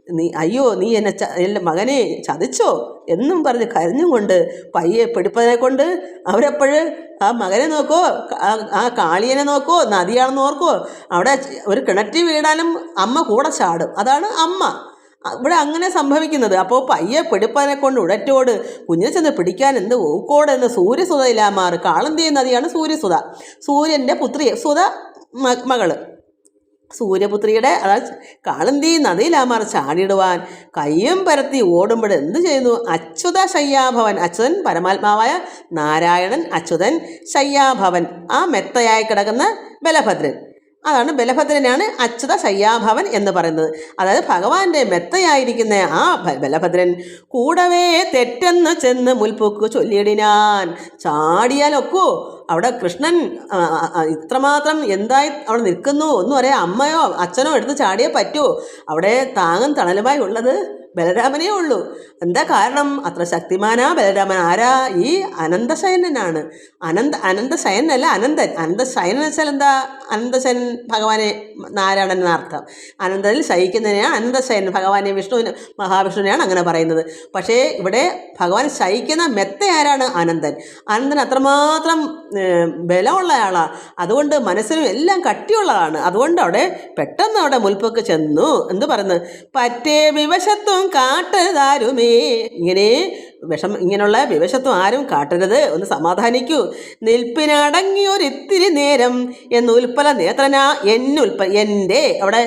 നീ എന്നെ എൻ്റെ മകനെ ചതിച്ചോ എന്നും പറഞ്ഞ് കരഞ്ഞും കൊണ്ട് പയ്യെ പിടിപ്പതിനെ കൊണ്ട് അവരെപ്പോഴ് ആ മകനെ നോക്കോ, ആ കാളിയനെ നോക്കോ, നദിയാണെന്ന് ഓർക്കോ. അവിടെ ഒരു കിണറ്റി വീണാലും അമ്മ കൂടെ ചാടും. അതാണ് അമ്മ. ഇവിടെ അങ്ങനെ സംഭവിക്കുന്നത്. അപ്പോൾ പയ്യെ പിടിപ്പതിനെ കൊണ്ട് ഉടറ്റോട് കുഞ്ഞിനെ ചെന്ന് പിടിക്കാൻ എന്ത് ഊക്കോട് എന്ന് സൂര്യസുതയിലാമാറ്. കാളന്തി നദിയാണ് സൂര്യസുത, സൂര്യൻ്റെ പുത്രി സുത മകള്. സൂര്യപുത്രിയുടെ അതായത് കാളന്തി നദിയിലാമാർ ചാടിയിടുവാൻ കയ്യും പരത്തി ഓടുമ്പോൾ എന്ത് ചെയ്യുന്നു? അച്യുത ശയ്യാഭവൻ, അച്യുതൻ പരമാത്മാവായ നാരായണൻ, അച്യുതൻ ശയ്യാഭവൻ, ആ മെത്തയായി കിടക്കുന്ന ബലഭദ്രൻ. അതാണ് ബലഭദ്രനാണ് അച്യുത ശയ്യാഭവൻ എന്ന് പറയുന്നത്. അതായത് ഭഗവാന്റെ മെത്തയായിരിക്കുന്ന ആ ബലഭദ്രൻ കൂടവേ തെറ്റെന്ന് ചെന്ന് മുൽപ്പൊക്ക് ചൊല്ലിയിടിനാൻ. ചാടിയാലൊക്കോ അവിടെ കൃഷ്ണൻ ഇത്രമാത്രം എന്തായി അവിടെ നിൽക്കുന്നു ഒന്നും അറിയാം. അമ്മയോ അച്ഛനോ എടുത്ത് ചാടിയേ പറ്റുമോ? അവിടെ താങ്ങും തണലുമായി ഉള്ളത് ബലരാമനേ ഉള്ളൂ. എന്താ കാരണം? അത്ര ശക്തിമാനാ ബലരാമൻ. ആരാ? ഈ അനന്തശയനനാണ്. അനന്തശയനല്ല, അനന്തൻ. അനന്തശയനൻ വെച്ചാൽ എന്താ? അനന്തശയനൻ ഭഗവാനെ നാരായണൻ എന്നർത്ഥം. അനന്തനിൽ ശയിക്കുന്നതിനെയാണ് അനന്തശയനൻ. ഭഗവാനെ മഹാവിഷ്ണുവിനെയാണ് അങ്ങനെ പറയുന്നത്. പക്ഷേ ഇവിടെ ഭഗവാൻ ശയിക്കുന്ന മെത്ത ആരാണ്? അനന്തൻ. അനന്തൻ അത്രമാത്രം ബലമുള്ള ആളാണ്. അതുകൊണ്ട് മനസ്സിനും എല്ലാം കട്ടിയുള്ളതാണ്. അതുകൊണ്ട് അവിടെ പെട്ടെന്ന് അവിടെ മുൽപ്പൊക്കെ ചെന്നു. എന്ത് പറയുന്നത്? പറ്റേ വിവശത്വം കാട്ടരുതാരുമേ. ഇങ്ങനെയുള്ള വിവശത്വം ആരും കാട്ടരുത്. ഒന്ന് സമാധാനിക്കൂ. നിൽപ്പിനടങ്ങിയൊരിത്തിരി നേരം എന്നുൽപ്പല നേത്രനാ എൻ്റെ അവിടെ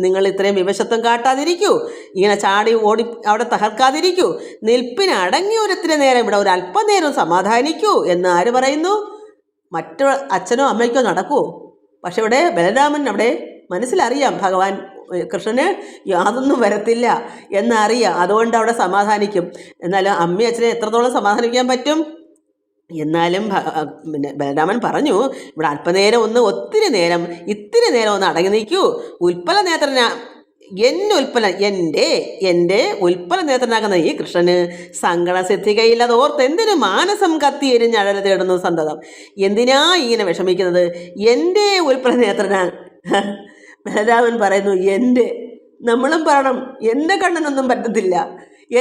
നിങ്ങൾ ഇത്രയും വിവശത്വം കാട്ടാതിരിക്കൂ. ഇങ്ങനെ ചാടി ഓടി അവിടെ തകർക്കാതിരിക്കൂ. നിൽപ്പിനടങ്ങിയൊരിത്തിരി നേരം, ഇവിടെ ഒരു അല്പനേരം സമാധാനിക്കൂ എന്ന് ആര് പറയുന്നു? മറ്റു അച്ഛനോ അമ്മയ്ക്കോ നടക്കുമോ? പക്ഷെ ഇവിടെ ബലരാമൻ അവിടെ മനസ്സിലറിയാം ഭഗവാൻ കൃഷ്ണന് യാതൊന്നും വരത്തില്ല എന്നറിയാം. അതുകൊണ്ട് അവിടെ സമാധാനിക്കും. എന്നാലും അമ്മയും അച്ഛനെ എത്രത്തോളം സമാധാനിക്കാൻ പറ്റും? എന്നാലും ബലരാമൻ പറഞ്ഞു, ഇവിടെ അല്പനേരം ഒന്ന്, ഒത്തിരി നേരം, ഇത്തിരി നേരം ഒന്ന് അടങ്ങി നിൽക്കൂ. ഉൽപ്പല നേത്രന എൻ്റെ ഉൽപ്പല നേത്രനാകുന്ന ഈ കൃഷ്ണന് സങ്കടസിദ്ധികയില്ലാതെ ഓർത്തെന്തിനു മാനസം കത്തിയെരിഞ്ഞഴൽ തേടുന്നു സന്തതം. എന്തിനാ ഇങ്ങനെ വിഷമിക്കുന്നത്? എൻ്റെ ഉൽപ്പല നേത്രനാ. ബലരാമൻ പറയുന്നു എൻ്റെ. നമ്മളും പറയണം, എൻ്റെ കണ്ണനൊന്നും പറ്റത്തില്ല,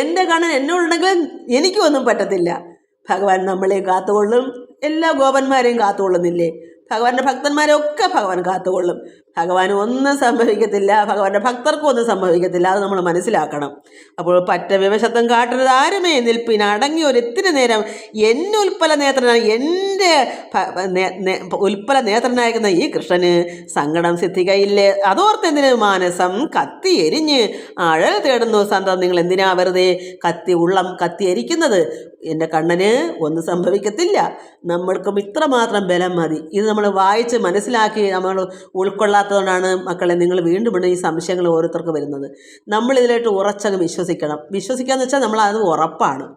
എൻ്റെ കണ്ണൻ എന്നോടുണ്ടെങ്കിൽ എനിക്കും ഒന്നും പറ്റത്തില്ല. ഭഗവാൻ നമ്മളെയും കാത്തുകൊള്ളും, എല്ലാ ഗോപന്മാരെയും കാത്തുകൊള്ളുന്നില്ലേ? ഭഗവാന്റെ ഭക്തന്മാരൊക്കെ ഭഗവാൻ കാത്തുകൊള്ളും. ഭഗവാന് ഒന്നും സംഭവിക്കത്തില്ല, ഭഗവാന്റെ ഭക്തർക്കും ഒന്നും സംഭവിക്കത്തില്ല. അത് നമ്മൾ മനസ്സിലാക്കണം. അപ്പോൾ പറ്റ വിവശത്വം കാട്ടരുത് ആരുമേ. നിൽപ്പിനടങ്ങി ഒരിത്തിരി നേരം എന്നുൽപ്പല നേത്രനാണ്, എൻ്റെ ഉൽപ്പല നേത്രനായിരിക്കുന്ന ഈ കൃഷ്ണന് സങ്കടം സിദ്ധികയില്ലേ? അതോർത്തെന്തിന് മാനസം കത്തി എരിഞ്ഞ് അഴൽ തേടുന്നു സന്തതം. നിങ്ങൾ എന്തിനാ വെറുതെ ഉള്ളം കത്തി എരിക്കുന്നത്? എൻ്റെ കണ്ണന് ഒന്നും സംഭവിക്കത്തില്ല. നമ്മൾക്കും ഇത്രമാത്രം ബലം മതി. ഇത് നമ്മൾ വായിച്ച് മനസ്സിലാക്കി നമ്മൾ ഉൾക്കൊള്ളാത്തതുകൊണ്ടാണ് മക്കളെ നിങ്ങൾ വീണ്ടും വീണ്ടും ഈ സംശയങ്ങൾ ഓരോരുത്തർക്ക് വരുന്നത്. നമ്മളിതിലായിട്ട് ഉറച്ചങ്ങ് വിശ്വസിക്കണം. വിശ്വസിക്കാന്ന് വെച്ചാൽ നമ്മൾ അത് ഉറപ്പാണ്.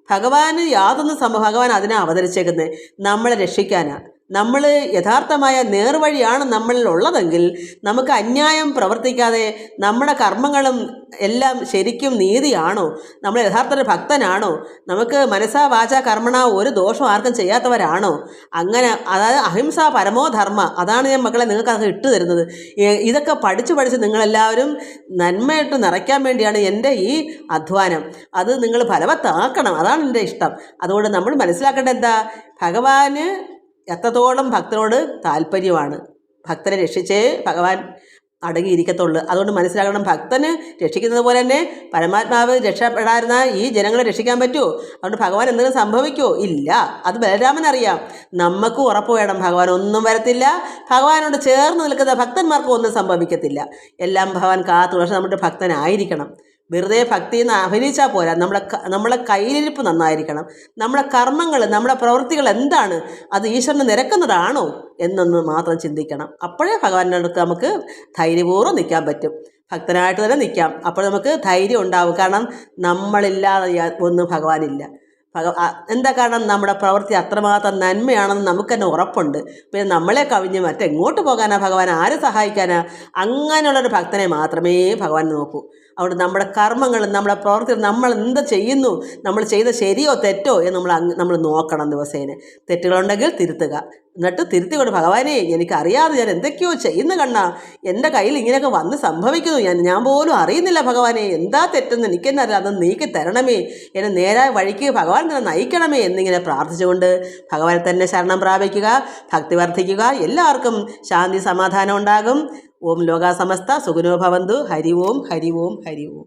ഭഗവാന് യാതൊന്നും ഭഗവാൻ അതിനാണ് അവതരിച്ചേക്കുന്നത്, നമ്മളെ രക്ഷിക്കാനാണ്. നമ്മൾ യഥാർത്ഥമായ നേർവഴിയാണ് നമ്മളിൽ ഉള്ളതെങ്കിൽ നമുക്ക് അന്യായം പ്രവർത്തിക്കാതെ നമ്മുടെ കർമ്മങ്ങളും എല്ലാം ശരിക്കും നീതിയാണോ, നമ്മൾ യഥാർത്ഥ ഭക്തനാണോ, നമുക്ക് മനസ്സാ വാച കർമ്മണ ഒരു ദോഷം ആർക്കും ചെയ്യാത്തവരാണോ, അങ്ങനെ അതായത് അഹിംസ പരമോ ധർമ്മ. അതാണ് ഞാൻ മക്കളെ നിങ്ങൾക്ക് അത് ഇട്ടു തരുന്നത്. ഇതൊക്കെ പഠിച്ച് നിങ്ങളെല്ലാവരും നന്മയായിട്ട് നിറയ്ക്കാൻ വേണ്ടിയാണ് എൻ്റെ ഈ അധ്വാനം. അത് നിങ്ങൾ ഫലവത്താക്കണം, അതാണ് എൻ്റെ ഇഷ്ടം. അതുകൊണ്ട് നമ്മൾ മനസ്സിലാക്കേണ്ടത് എന്താ? ഭഗവാന് എത്രത്തോളം ഭക്തനോട് താല്പര്യമാണ്. ഭക്തനെ രക്ഷിച്ചേ ഭഗവാൻ അടങ്ങിയിരിക്കത്തുള്ളൂ. അതുകൊണ്ട് മനസ്സിലാക്കണം, ഭക്തന് രക്ഷിക്കുന്നത് പോലെ തന്നെ പരമാത്മാവ് രക്ഷപ്പെടാതിരുന്ന ഈ ജനങ്ങളെ രക്ഷിക്കാൻ പറ്റുമോ? അതുകൊണ്ട് ഭഗവാൻ എന്തെങ്കിലും സംഭവിക്കുമോ? ഇല്ല. അത് ബലരാമനറിയാം. നമുക്ക് ഉറപ്പ് വേണം, ഭഗവാൻ ഒന്നും വരത്തില്ല. ഭഗവാനോട് ചേർന്ന് നിൽക്കുന്ന ഭക്തന്മാർക്കും ഒന്നും സംഭവിക്കത്തില്ല. എല്ലാം ഭഗവാൻ കാത്തു. പക്ഷെ നമ്മുടെ ഭക്തനായിരിക്കണം. വെറുതെ ഭക്തി എന്ന് അഭിനയിച്ചാൽ പോരാ. നമ്മളെ കയ്യിലിരിപ്പ് നന്നായിരിക്കണം. നമ്മുടെ കർമ്മങ്ങൾ, നമ്മുടെ പ്രവൃത്തികൾ എന്താണ്, അത് ഈശ്വരന് നിരക്കുന്നതാണോ എന്നൊന്ന് മാത്രം ചിന്തിക്കണം. അപ്പോഴേ ഭഗവാന്റെ അടുത്ത് നമുക്ക് ധൈര്യപൂർവ്വം നിൽക്കാൻ പറ്റും. ഭക്തനായിട്ട് തന്നെ നിൽക്കാം. അപ്പോൾ നമുക്ക് ധൈര്യം ഉണ്ടാവും. കാരണം നമ്മളില്ലാതെ ഒന്നും ഭഗവാനില്ല. എന്താ കാരണം? നമ്മുടെ പ്രവൃത്തി അത്രമാത്രം നന്മയാണെന്ന് നമുക്ക് തന്നെ ഉറപ്പുണ്ട്. പിന്നെ നമ്മളെ കവിഞ്ഞ് മറ്റെങ്ങോട്ട് പോകാനാ ഭഗവാൻ? ആര് സഹായിക്കാനാ? അങ്ങനെയുള്ളൊരു ഭക്തനെ മാത്രമേ ഭഗവാൻ നോക്കൂ. അതുകൊണ്ട് നമ്മുടെ കർമ്മങ്ങളും നമ്മുടെ പ്രവൃത്തികളും നമ്മൾ എന്ത് ചെയ്യുന്നു, നമ്മൾ ചെയ്ത ശരിയോ തെറ്റോ എന്ന് നമ്മൾ നോക്കണം ദിവസേന. തെറ്റുകളുണ്ടെങ്കിൽ തിരുത്തുക, എന്നിട്ട് തിരുത്തിക്കൊണ്ട് ഭഗവാനെ എനിക്കറിയാതെ ഞാൻ എന്തൊക്കെയോ ചെയ്യുന്ന കണ്ണാ, എൻ്റെ കയ്യിൽ ഇങ്ങനെയൊക്കെ വന്ന് സംഭവിക്കുന്നു, ഞാൻ പോലും അറിയുന്നില്ല ഭഗവാനെ, എന്താ തെറ്റെന്ന് എനിക്കെന്നെ അറിയാം, അത് നീക്കി തരണമേ, എന്നെ നേരായ വഴിക്ക് ഭഗവാൻ തന്നെ നയിക്കണമേ എന്നിങ്ങനെ പ്രാർത്ഥിച്ചുകൊണ്ട് ഭഗവാനെ തന്നെ ശരണം പ്രാപിക്കുക, ഭക്തി വർദ്ധിക്കുക. എല്ലാവർക്കും ശാന്തി സമാധാനം ഉണ്ടാകും. ഓം ലോകാ സമസ്ത സുഖിനോ ഭവന്തു. ഹരി ഓം ഹരി ഓം ഹരി ഓം.